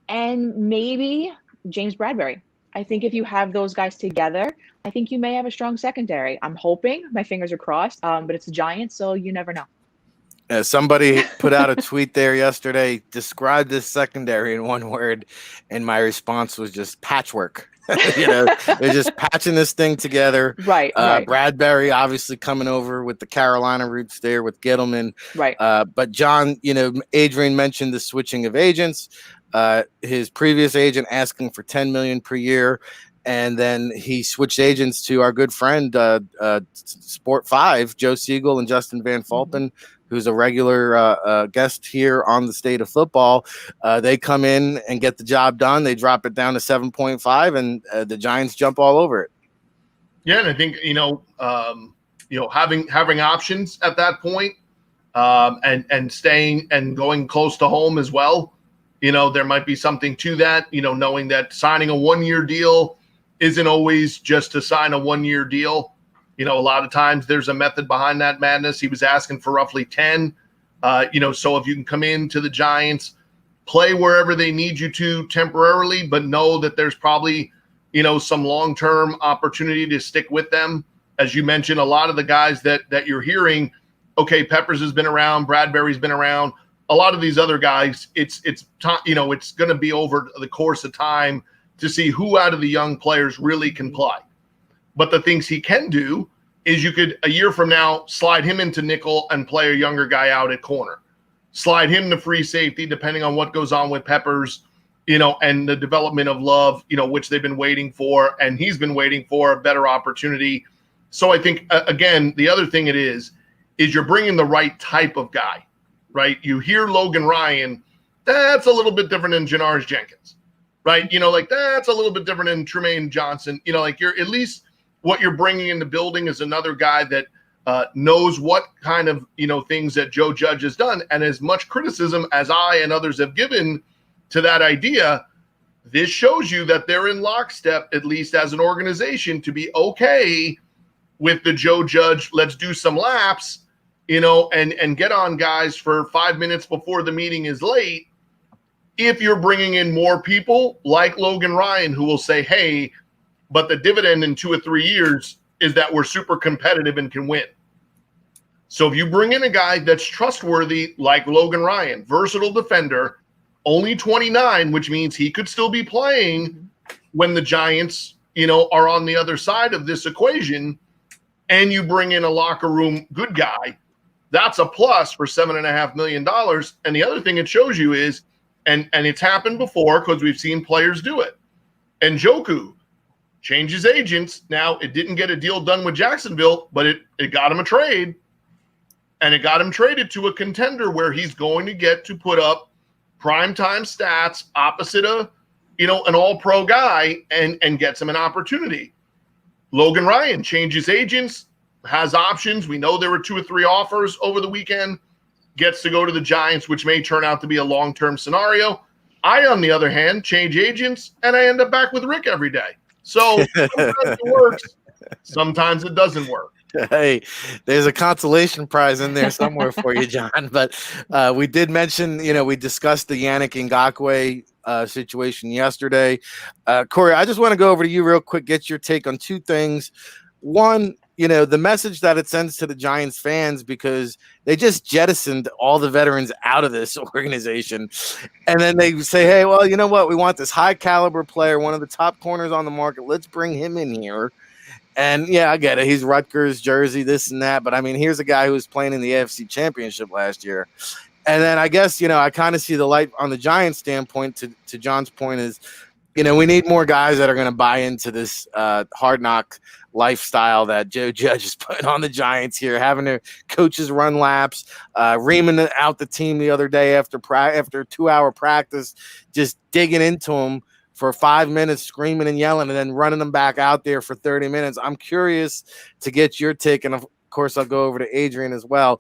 and maybe James Bradbury, I think if you have those guys together, I think you may have a strong secondary. I'm hoping, my fingers are crossed, but it's the Giants, so you never know. Somebody put out a tweet there yesterday, described this secondary in one word, and my response was just patchwork. They're just patching this thing together. Right. Bradbury obviously coming over with the Carolina roots there with Gettleman. Right. But John, Adrian mentioned the switching of agents. His previous agent asking for $10 million per year. And then he switched agents to our good friend, Sport 5, Joe Siegel and Justin Van Fulpen, who's a regular guest here on the State of Football. They come in and get the job done. They drop it down to 7.5, and the Giants jump all over it. Yeah, and I think having options at that point, and staying and going close to home as well. There might be something to that. Knowing that signing a 1-year deal isn't always just to sign a 1-year deal. A lot of times there's a method behind that madness. He was asking for roughly 10. So if you can come into the Giants, play wherever they need you to temporarily, but know that there's probably, some long-term opportunity to stick with them. As you mentioned, a lot of the guys that you're hearing, okay, Peppers has been around, Bradbury's been around. A lot of these other guys, it's going to be over the course of time to see who out of the young players really can play. But the things he can do is you could, a year from now, slide him into nickel and play a younger guy out at corner. Slide him to free safety, depending on what goes on with Peppers, and the development of Love, which they've been waiting for, and he's been waiting for a better opportunity. So I think, again, the other thing it is you're bringing the right type of guy, right? You hear Logan Ryan, that's a little bit different than Janoris Jenkins, right? That's a little bit different than Tremaine Johnson. You're at least what you're bringing in the building is another guy that knows what kind of, things that Joe Judge has done. And as much criticism as I and others have given to that idea, this shows you that they're in lockstep, at least as an organization, to be okay with the Joe Judge, let's do some laps, and get on guys for 5 minutes before the meeting is late. If you're bringing in more people like Logan Ryan, who will say, hey, but the dividend in 2 or 3 years is that we're super competitive and can win. So if you bring in a guy that's trustworthy like Logan Ryan, versatile defender, only 29, which means he could still be playing when the Giants, are on the other side of this equation, and you bring in a locker room good guy, that's a plus for $7.5 million. And the other thing it shows you is, and it's happened before because we've seen players do it. And Njoku changes agents. Now, it didn't get a deal done with Jacksonville, but it got him a trade. And it got him traded to a contender where he's going to get to put up primetime stats opposite an all-pro guy and gets him an opportunity. Logan Ryan changes agents, has options. We know there were 2 or 3 offers over the weekend, gets to go to the Giants, which may turn out to be a long-term scenario. I, on the other hand, change agents, and I end up back with Rick every day. So sometimes it works, sometimes it doesn't work. Hey, there's a consolation prize in there somewhere for you, John. But we did mention, we discussed the Yannick Ngakoue situation yesterday. Corey, I just want to go over to you real quick, get your take on 2 things. One, the message that it sends to the Giants fans, because they just jettisoned all the veterans out of this organization. And then they say, hey, well, you know what? We want this high caliber player, one of the top corners on the market. Let's bring him in here. And yeah, I get it. He's Rutgers jersey, this and that. But I mean, here's a guy who was playing in the AFC Championship last year. And then I guess, I kind of see the light on the Giants standpoint to John's point is, we need more guys that are going to buy into this hard knock lifestyle that Joe Judge is putting on the Giants here, having their coaches run laps, reaming out the team the other day after 2-hour practice, just digging into them for 5 minutes, screaming and yelling, and then running them back out there for 30 minutes. I'm curious to get your take, and of course, I'll go over to Adrian as well.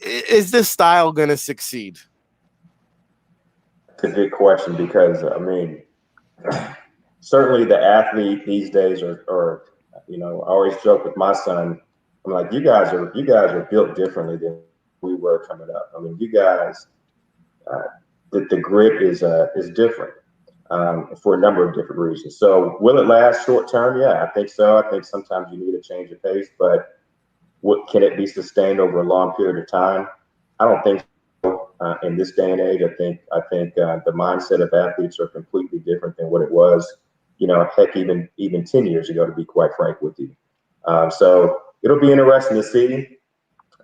Is this style going to succeed? It's a good question because, certainly the athlete these days are I always joke with my son. I'm like, you guys are built differently than we were coming up. You guys, the grit is different. For a number of different reasons. So will it last short term? Yeah, I think so. I think sometimes you need a change of pace, but can it be sustained over a long period of time? I don't think so. In this day and age, I think the mindset of athletes are completely different than what it was, heck, even 10 years ago, to be quite frank with you. So it'll be interesting to see.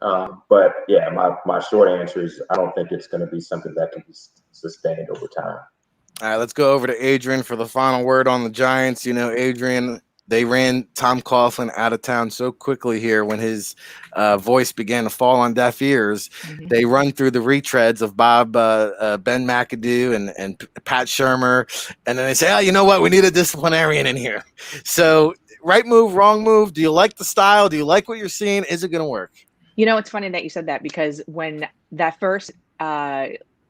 But yeah, my short answer is I don't think it's going to be something that can be sustained over time. All right, let's go over to Adrian for the final word on the Giants. Adrian, they ran Tom Coughlin out of town so quickly here when his voice began to fall on deaf ears. Mm-hmm. They run through the retreads of Ben McAdoo and Pat Shurmur, and then they say, oh, you know what? We need a disciplinarian in here. So right move, wrong move. Do you like the style? Do you like what you're seeing? Is it going to work? It's funny that you said that because when that first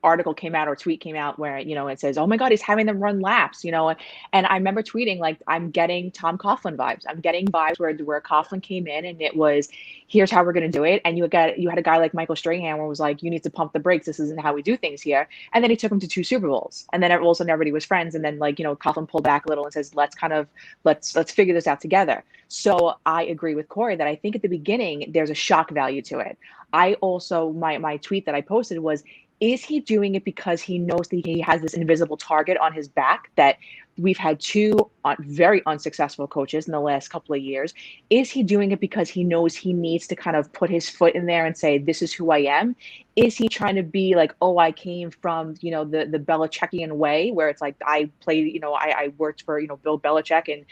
article came out or tweet came out where, it says, oh my God, he's having them run laps, and I remember tweeting, like, I'm getting Tom Coughlin vibes. I'm getting vibes where Coughlin came in and it was, here's how we're going to do it. And you had a guy like Michael Strahan where it was like, you need to pump the brakes. This isn't how we do things here. And then he took him to 2 Super Bowls. And then all of a sudden everybody was friends. And then Coughlin pulled back a little and says, let's figure this out together. So I agree with Corey that I think at the beginning, there's a shock value to it. I also, my tweet that I posted was, is he doing it because he knows that he has this invisible target on his back that We've had two very unsuccessful coaches in the last couple of years. Is he doing it because he knows he needs to kind of put his foot in there and say, this is who I am? Is he trying to be like, oh, I came from, the Belichickian way, where it's like I played, I worked for, Bill Belichick, and,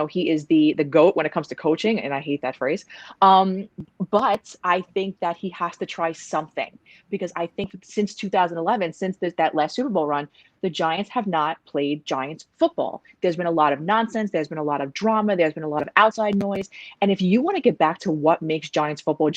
he is the GOAT when it comes to coaching. And I hate that phrase. But I think that he has to try something, because I think since 2011, since that last Super Bowl run, the Giants have not played Giants football. There's been a lot of nonsense. There's been a lot of drama. There's been a lot of outside noise. And if you want to get back to what makes Giants football,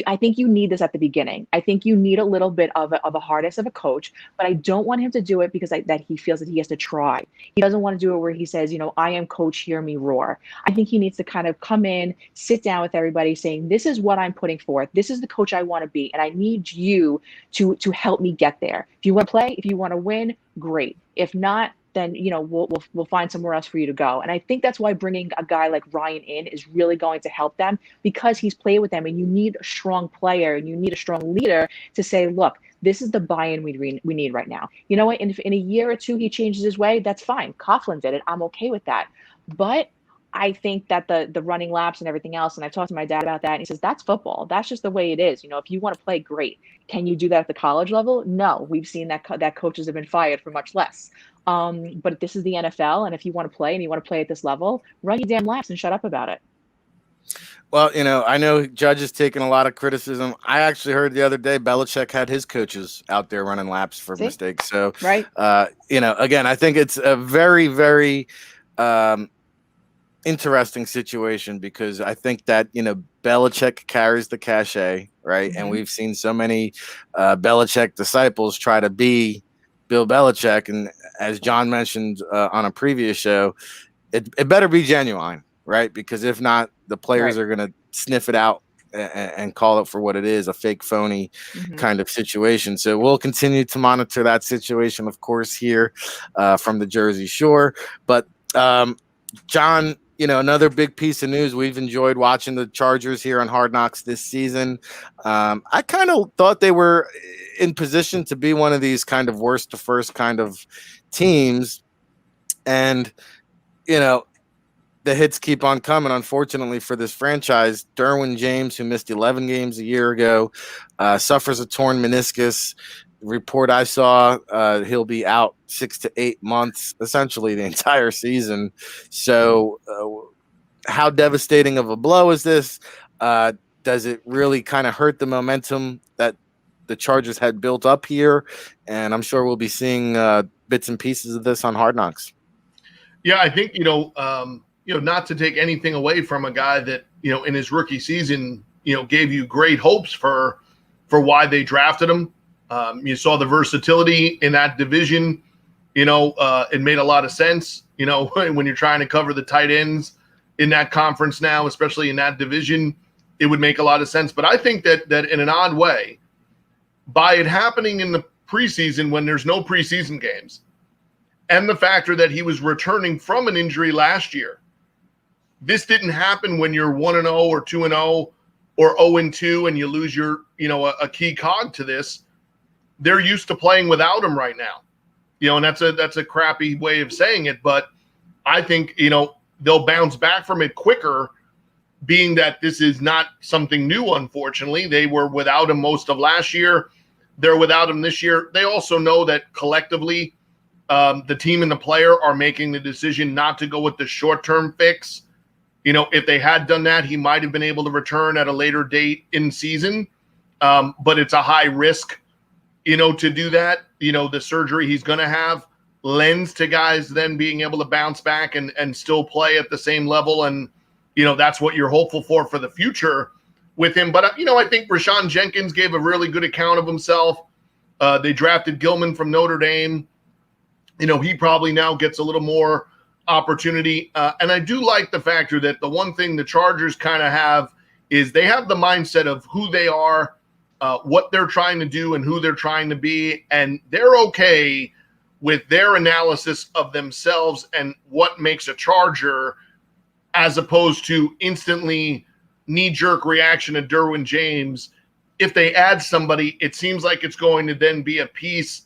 I think you need this at the beginning. I think you need a little bit of a hardness of a coach, but I don't want him to do it because that he feels that he has to try. He doesn't want to do it where he says, I am coach, hear me roar. I think he needs to kind of come in, sit down with everybody saying, this is what I'm putting forth. This is the coach I want to be. And I need you to help me get there. If you want to play, if you want to win, great. If not, then we'll find somewhere else for you to go. And I think that's why bringing a guy like Ryan in is really going to help them, because he's played with them, and you need a strong player and you need a strong leader to say, look, this is the buy-in we need right now. You know what? And if in a year or two he changes his way, that's fine. Coughlin did it. I'm okay with that. But I think that the running laps and everything else, and I've talked to my dad about that, and he says, that's football. That's just the way it is. If you want to play, great. Can you do that at the college level? No. We've seen that coaches have been fired for much less. But this is the NFL, and if you want to play and you want to play at this level, run your damn laps and shut up about it. Well, I know Judge is taking a lot of criticism. I actually heard the other day Belichick had his coaches out there running laps for mistakes. So, right. Again, I think it's a very, very interesting situation, because I think that, Belichick carries the cachet, right? Mm-hmm. And we've seen so many Belichick disciples try to be Bill Belichick. And as John mentioned on a previous show, it better be genuine, right? Because if not, the players are going to sniff it out and call it for what it is, a fake, phony kind of situation. So we'll continue to monitor that situation, of course, here from the Jersey Shore. But John, another big piece of news. We've enjoyed watching the Chargers here on Hard Knocks this season. I kind of thought they were in position to be one of these kind of worst to first kind of teams. And, the hits keep on coming, unfortunately, for this franchise. Derwin James, who missed 11 games a year ago, suffers a torn meniscus. Report I saw, he'll be out 6 to 8 months, essentially the entire season. So how devastating of a blow is this? Does it really kind of hurt the momentum that the Chargers had built up here? And I'm sure we'll be seeing bits and pieces of this on Hard Knocks. Yeah, I think, not to take anything away from a guy that, in his rookie season, gave you great hopes for why they drafted him. You saw the versatility in that division. It made a lot of sense, when you're trying to cover the tight ends in that conference now, especially in that division, it would make a lot of sense. But I think that in an odd way, by it happening in the preseason when there's no preseason games, and the factor that he was returning from an injury last year, this didn't happen when you're 1-0 or 2-0 or 0-2 and you lose your, a key cog to this. They're used to playing without him right now, and that's a crappy way of saying it. But I think, they'll bounce back from it quicker, being that this is not something new. Unfortunately, they were without him most of last year. They're without him this year. They also know that collectively, the team and the player are making the decision not to go with the short-term fix. If they had done that, he might have been able to return at a later date in season. But it's a high risk, to do that. The surgery he's going to have lends to guys then being able to bounce back and still play at the same level. And, that's what you're hopeful for the future with him. But, I think Rashawn Jenkins gave a really good account of himself. They drafted Gilman from Notre Dame. He probably now gets a little more opportunity. And I do like the factor that the one thing the Chargers kind of have is they have the mindset of who they are, what they're trying to do, and who they're trying to be. And they're okay with their analysis of themselves and what makes a Charger, as opposed to instantly knee-jerk reaction to Derwin James. If they add somebody, it seems like it's going to then be a piece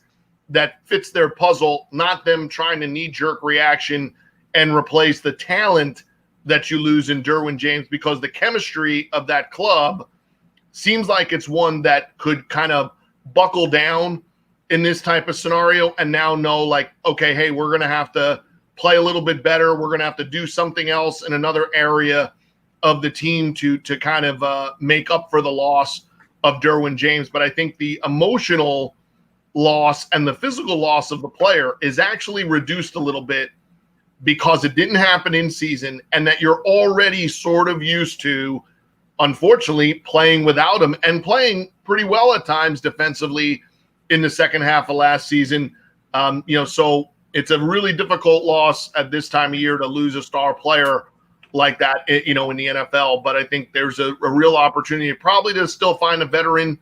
that fits their puzzle, not them trying to knee-jerk reaction and replace the talent that you lose in Derwin James, because the chemistry of that club seems like it's one that could kind of buckle down in this type of scenario and now know, like, okay, hey, we're going to have to play a little bit better. We're going to have to do something else in another area of the team to kind of make up for the loss of Derwin James. But I think the emotional loss and the physical loss of the player is actually reduced a little bit because it didn't happen in season, and that you're already sort of used to, unfortunately, playing without him and playing pretty well at times defensively in the second half of last season. So it's a really difficult loss at this time of year to lose a star player like that, in the NFL. But I think there's a real opportunity probably to still find a veteran,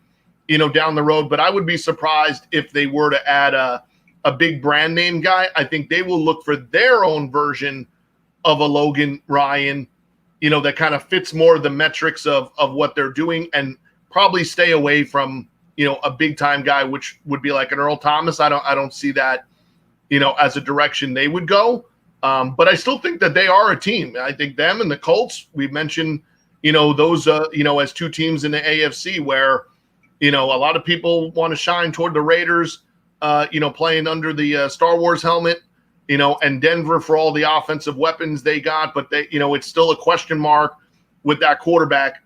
down the road. But I would be surprised if they were to add a big brand name guy. I think they will look for their own version of a Logan Ryan, that kind of fits more the metrics of what they're doing, and probably stay away from, a big time guy, which would be like an Earl Thomas. I don't see that, as a direction they would go. But I still think that they are a team. I think them and the Colts, we mentioned, those, as two teams in the AFC where, a lot of people want to shine toward the Raiders, playing under the Star Wars helmet, and Denver for all the offensive weapons they got. But they, it's still a question mark with that quarterback.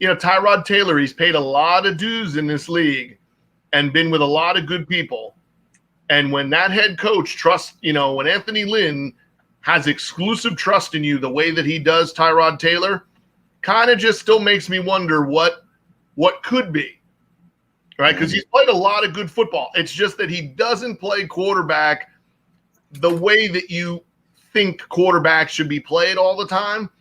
Tyrod Taylor, he's paid a lot of dues in this league and been with a lot of good people. And when that head coach trusts, when Anthony Lynn has exclusive trust in you the way that he does Tyrod Taylor, kind of just still makes me wonder what could be. Right, because he's played a lot of good football. It's just that he doesn't play quarterback the way that you think quarterbacks should be played all the time.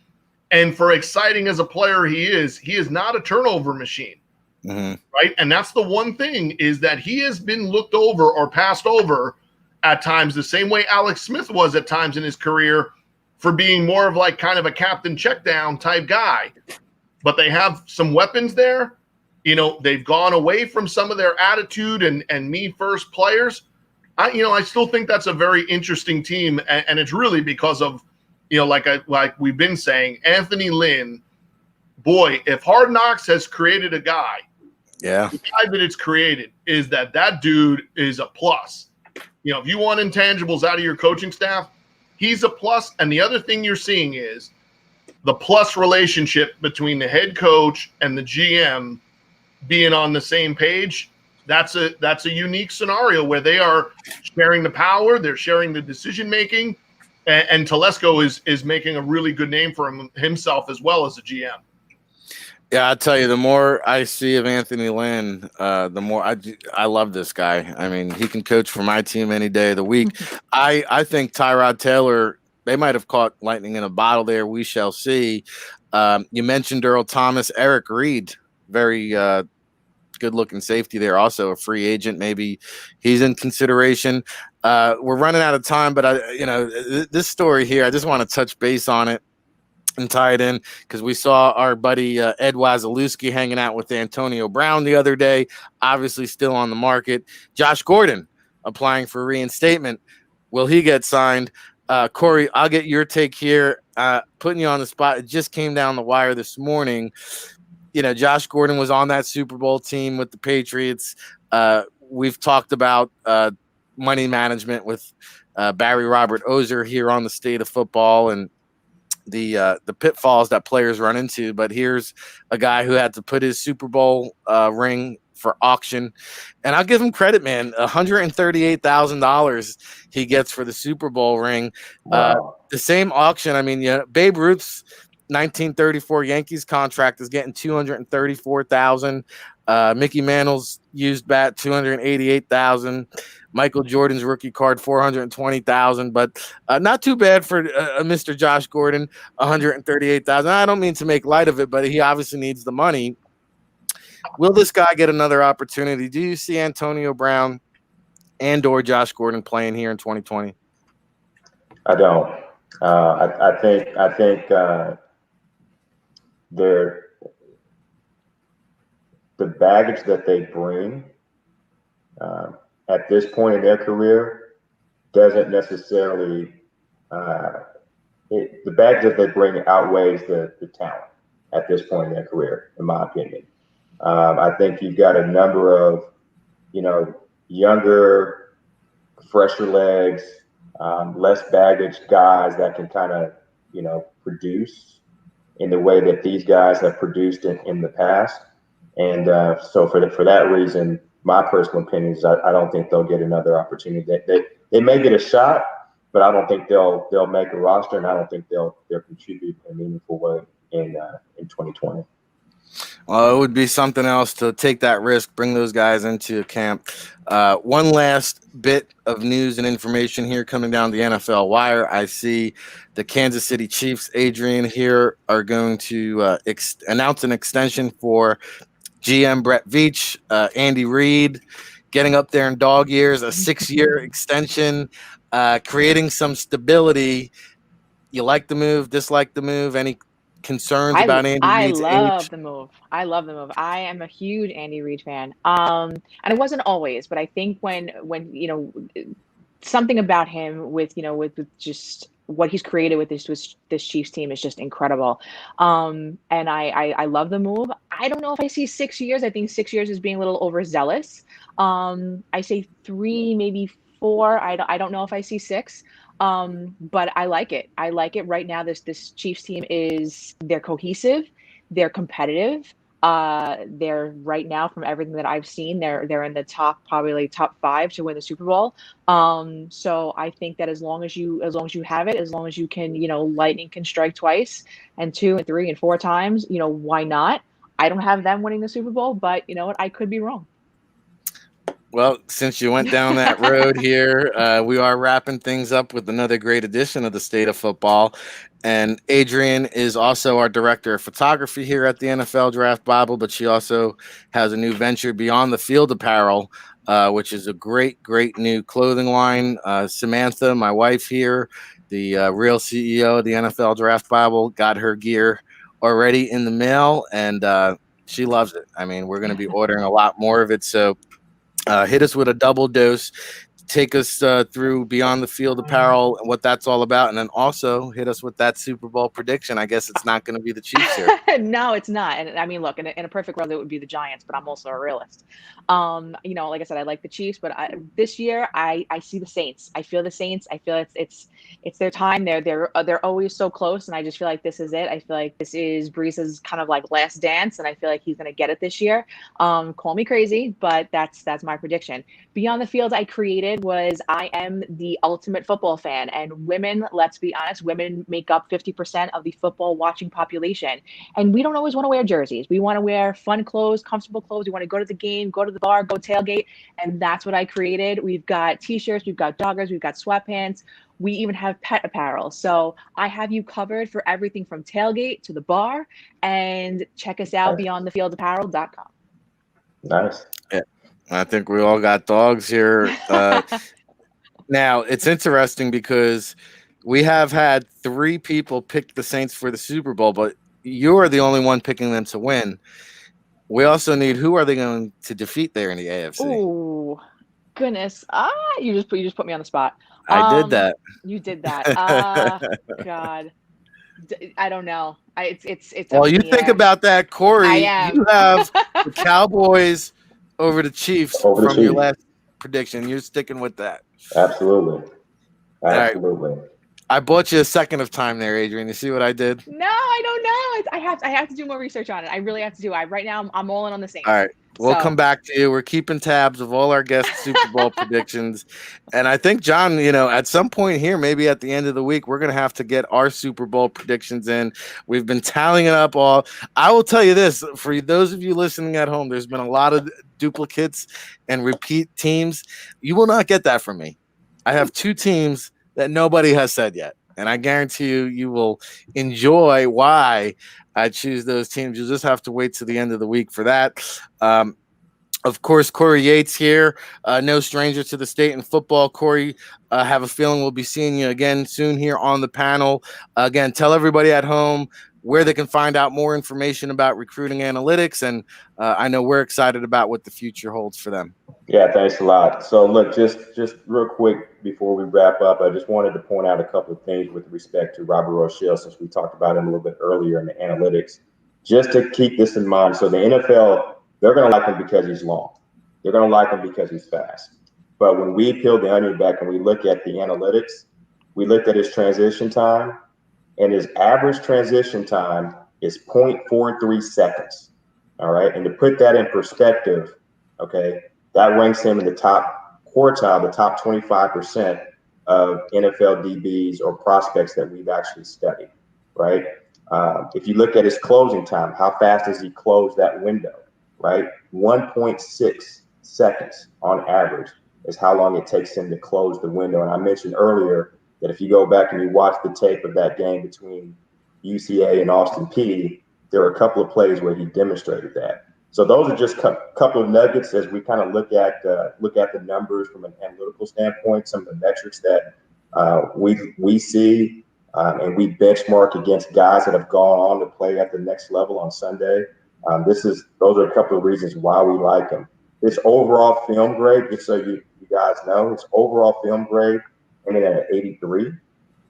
And for exciting as a player he is not a turnover machine, right? And that's the one thing, is that he has been looked over or passed over at times the same way Alex Smith was at times in his career, for being more of like kind of a captain check down type guy. But they have some weapons there. They've gone away from some of their attitude and me first players. I still think that's a very interesting team. And it's really because of, like we've been saying, Anthony Lynn, boy, if Hard Knocks has created a guy, the guy that it's created is that dude is a plus. If you want intangibles out of your coaching staff, he's a plus. And the other thing you're seeing is the plus relationship between the head coach and the GM being on the same page. That's a unique scenario where they are sharing the power, they're sharing the decision making, and Telesco is making a really good name for himself as well as a GM. Yeah, I'll tell you, the more I see of Anthony Lynn, the more I love this guy. I mean, he can coach for my team any day of the week. I think Tyrod Taylor, they might have caught lightning in a bottle there. We shall see. You mentioned Earl Thomas, Eric Reed, very good-looking safety there, also a free agent. Maybe he's in consideration. We're running out of time, but this story here, I just want to touch base on it and tie it in, because we saw our buddy Ed Wazalewski hanging out with Antonio Brown the other day, obviously still on the market. Josh Gordon applying for reinstatement. Will he get signed? Corey, I'll get your take here. Putting you on the spot. It just came down the wire this morning. Josh Gordon was on that Super Bowl team with the Patriots. We've talked about money management with Barry Robert Ozer here on the State of Football and the pitfalls that players run into. But here's a guy who had to put his Super Bowl ring for auction, and I'll give him credit, man. $138,000 he gets for the Super Bowl ring. Wow. The same auction. I mean, Babe Ruth's 1934 Yankees contract is getting $234,000. Mickey Mantle's used bat $288,000. Michael Jordan's rookie card $420,000. But not too bad for Mr. Josh Gordon, $138,000. I don't mean to make light of it, but he obviously needs the money. Will this guy get another opportunity? Do you see Antonio Brown and/or Josh Gordon playing here in 2020? I don't. I think the baggage that they bring at this point in their career doesn't necessarily the baggage that they bring outweighs the talent at this point in their career, in my opinion. I think you've got a number of, younger, fresher legs, less baggage guys that can kind of, produce in the way that these guys have produced in the past. And so for that reason, my personal opinion is I don't think they'll get another opportunity. They may get a shot, but I don't think they'll make a roster, and I don't think they'll contribute in a meaningful way in 2020. Well, it would be something else to take that risk, bring those guys into camp. One last bit of news and information here coming down the NFL wire. I see the Kansas City Chiefs, Adrian, here are going to announce an extension for GM Brett Veach, Andy Reid, getting up there in dog years, a 6-year extension, creating some stability. You like the move, dislike the move? Any concerns about Andy Reid's age? The move. I love the move. I am a huge Andy Reid fan. And it wasn't always, but I think when something about him with just what he's created with this Chiefs team is just incredible. And I love the move. I don't know if I see 6 years. I think 6 years is being a little overzealous. I say 3, maybe 4. I don't know if I see 6. But I like it. I like it right now. This Chiefs team they're cohesive, they're competitive. They're right now, from everything that I've seen, they're in the probably like top 5 to win the Super Bowl. So I think that as long as you have it, as long as you can, lightning can strike twice and 2 and 3 and 4 times, why not? I don't have them winning the Super Bowl, but you know what? I could be wrong. Well, since you went down that road here, we are wrapping things up with another great edition of the State of Football. And Adrian is also our director of photography here at the NFL Draft Bible, but she also has a new venture, Beyond the Field Apparel, which is a great, great new clothing line. Samantha, my wife here, the real CEO of the NFL Draft Bible, got her gear already in the mail, and she loves it. I mean, we're going to be ordering a lot more of it, so hit us with a double dose, take us through Beyond the Field Apparel and what that's all about, and then also hit us with that Super Bowl prediction. I guess it's not going to be the Chiefs here. No, it's not. And I mean, look, in a perfect world, it would be the Giants, but I'm also a realist. Like I said, I like the Chiefs, but this year I see the Saints. I feel the Saints. I feel it's their time. They're always so close, and I just feel like this is it. I feel like this is Breeze's kind of like last dance, and I feel like he's going to get it this year. Call me crazy, but that's my prediction. Beyond the Field I created was I am the ultimate football fan, and women, let's be honest, women make up 50% of the football watching population. And we don't always want to wear jerseys. We want to wear fun clothes, comfortable clothes. We want to go to the game, go to the bar, go tailgate. And that's what I created. We've got t-shirts, we've got joggers, we've got sweatpants. We even have pet apparel. So I have you covered for everything from tailgate to the bar. And check us out, beyondthefieldapparel.com. Nice. Yeah, I think we all got dogs here. Now, it's interesting because we have had 3 people pick the Saints for the Super Bowl, but you're the only one picking them to win. We also need, who are they going to defeat there in the AFC? Oh, goodness. You just put me on the spot. I did that. You did that. God. I don't know. It's well, you think about that, Corey. I am. You have the Cowboys over the Chiefs from your last prediction. You're sticking with that. Absolutely. Right. I bought you a second of time there, Adrian. You see what I did? No, I don't know. I have to do more research on it. I really have to do. Right now I'm all in on the Saints. All right. We'll come back to you. We're keeping tabs of all our guest Super Bowl predictions. And I think, John, at some point here, maybe at the end of the week, we're going to have to get our Super Bowl predictions in. We've been tallying it up all. I will tell you this, for those of you listening at home, there's been a lot of duplicates and repeat teams. You will not get that from me. I have 2 teams that nobody has said yet. And I guarantee you will enjoy why I choose those teams. You'll just have to wait to the end of the week for that. Of course, Corey Yates here, no stranger to the state in football. Corey, have a feeling we'll be seeing you again soon here on the panel. Again, tell everybody at home where they can find out more information about recruiting analytics. And I know we're excited about what the future holds for them. Yeah, thanks a lot. So look, just real quick before we wrap up, I just wanted to point out a couple of things with respect to Robert Rochelle, since we talked about him a little bit earlier in the analytics, just to keep this in mind. So the NFL, they're going to like him because he's long. They're going to like him because he's fast. But when we peel the onion back and we look at the analytics, we looked at his transition time, and his average transition time is 0.43 seconds. All right. And to put that in perspective, okay, that ranks him in the top quartile, the top 25% of NFL DBs or prospects that we've actually studied, right? If you look at his closing time, how fast does he close that window, right? 1.6 seconds on average is how long it takes him to close the window. And I mentioned earlier that if you go back and you watch the tape of that game between UCA and Austin Peay, there are a couple of plays where he demonstrated that. So those are just a couple of nuggets as we kind of look at the numbers from an analytical standpoint, some of the metrics that we see and we benchmark against guys that have gone on to play at the next level on Sunday. Those are a couple of reasons why we like him. His overall film grade, just so you guys know, his overall film grade ended at an 83.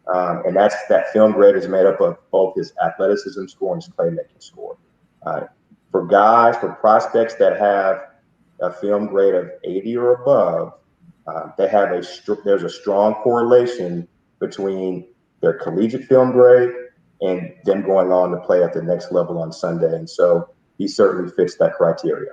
And that film grade is made up of both his athleticism score and his playmaking score. For prospects that have a film grade of 80 or above, there's a strong correlation between their collegiate film grade and them going on to play at the next level on Sunday. And so he certainly fits that criteria.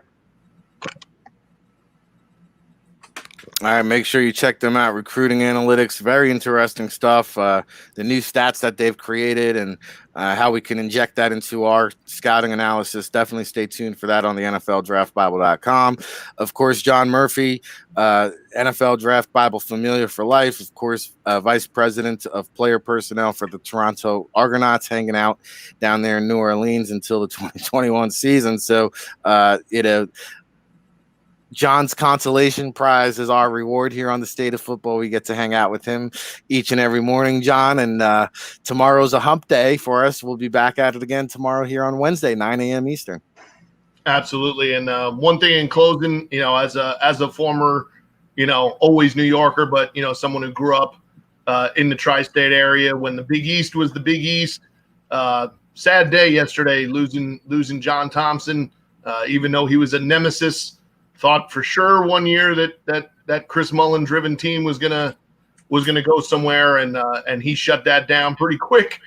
All right, make sure you check them out. Recruiting Analytics, very interesting stuff. The new stats that they've created and how we can inject that into our scouting analysis. Definitely stay tuned for that on the NFLDraftBible.com. Of course, John Murphy, NFL Draft Bible familiar for life. Of course, Vice President of Player Personnel for the Toronto Argonauts, hanging out down there in New Orleans until the 2021 season. So, John's consolation prize is our reward here on the State of Football. We get to hang out with him each and every morning, John. And tomorrow's a hump day for us. We'll be back at it again tomorrow here on Wednesday, 9 a.m. Eastern. Absolutely. And one thing in closing, as a former, always New Yorker, but, someone who grew up in the tri-state area when the Big East was the Big East. Sad day yesterday, losing John Thompson, even though he was a nemesis. Thought for sure one year that Chris Mullen driven team was gonna go somewhere, and he shut that down pretty quick,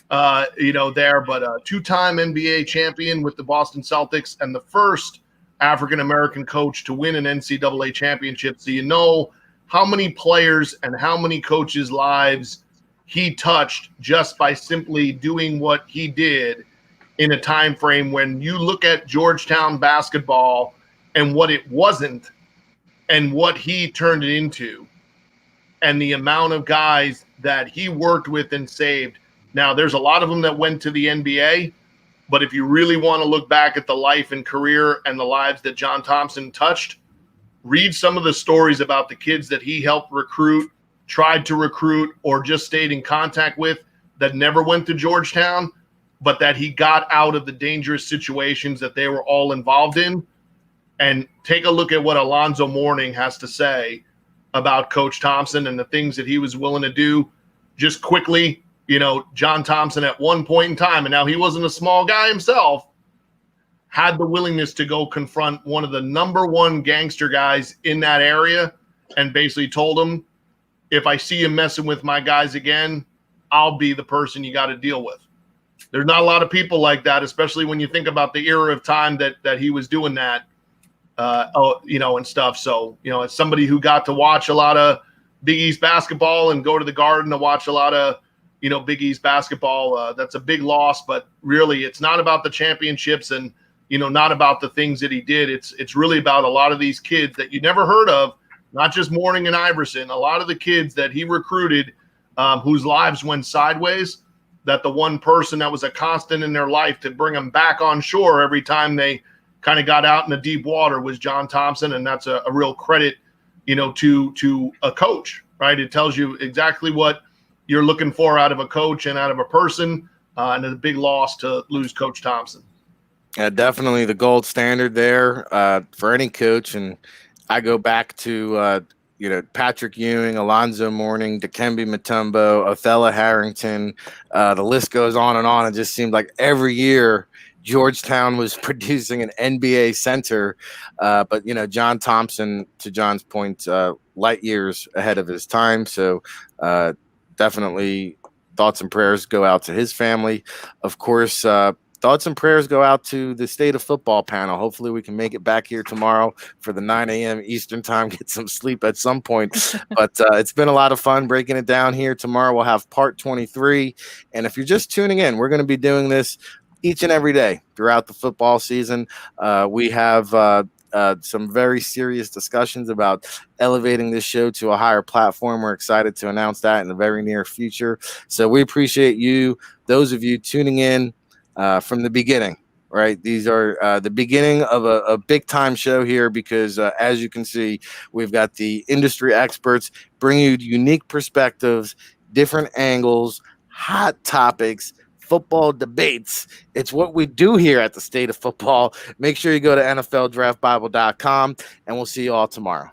there. But two-time NBA champion with the Boston Celtics and the first African American coach to win an NCAA championship. So you know how many players and how many coaches' lives he touched just by simply doing what he did in a time frame when you look at Georgetown basketball and what it wasn't and what he turned it into and the amount of guys that he worked with and saved. Now, there's a lot of them that went to the NBA, but if you really want to look back at the life and career and the lives that John Thompson touched, read some of the stories about the kids that he helped recruit, tried to recruit, or just stayed in contact with that never went to Georgetown, but that he got out of the dangerous situations that they were all involved in. And take a look at what Alonzo Mourning has to say about Coach Thompson and the things that he was willing to do. Just quickly, John Thompson at one point in time, and now he wasn't a small guy himself, had the willingness to go confront one of the number one gangster guys in that area and basically told him, if I see you messing with my guys again, I'll be the person you got to deal with. There's not a lot of people like that, especially when you think about the era of time that he was doing that. And stuff. So, as somebody who got to watch a lot of Big East basketball and go to the Garden to watch a lot of, Big East basketball, that's a big loss. But really, it's not about the championships and, not about the things that he did. It's really about a lot of these kids that you never heard of, not just Mourning and Iverson, a lot of the kids that he recruited whose lives went sideways, that the one person that was a constant in their life to bring them back on shore every time they kind of got out in the deep water was John Thompson. And that's a real credit, to a coach, right? It tells you exactly what you're looking for out of a coach and out of a person. and a big loss to lose Coach Thompson. Definitely the gold standard there for any coach. And I go back to, Patrick Ewing, Alonzo Mourning, Dikembe Mutombo, Othello Harrington. The list goes on and on. It just seemed like every year Georgetown was producing an NBA center. But, John Thompson, to John's point, light years ahead of his time. So definitely thoughts and prayers go out to his family. Of course, thoughts and prayers go out to the State of Football panel. Hopefully we can make it back here tomorrow for the 9 a.m. Eastern time, get some sleep at some point. But it's been a lot of fun breaking it down here. Tomorrow we'll have part 23. And if you're just tuning in, we're going to be doing this each and every day throughout the football season. We have some very serious discussions about elevating this show to a higher platform. We're excited to announce that in the very near future. So we appreciate you, those of you tuning in from the beginning, right? These are the beginning of a big time show here because as you can see, we've got the industry experts bringing you unique perspectives, different angles, hot topics, football debates. It's what we do here at the State of Football. Make sure you go to NFLDraftBible.com and we'll see you all tomorrow.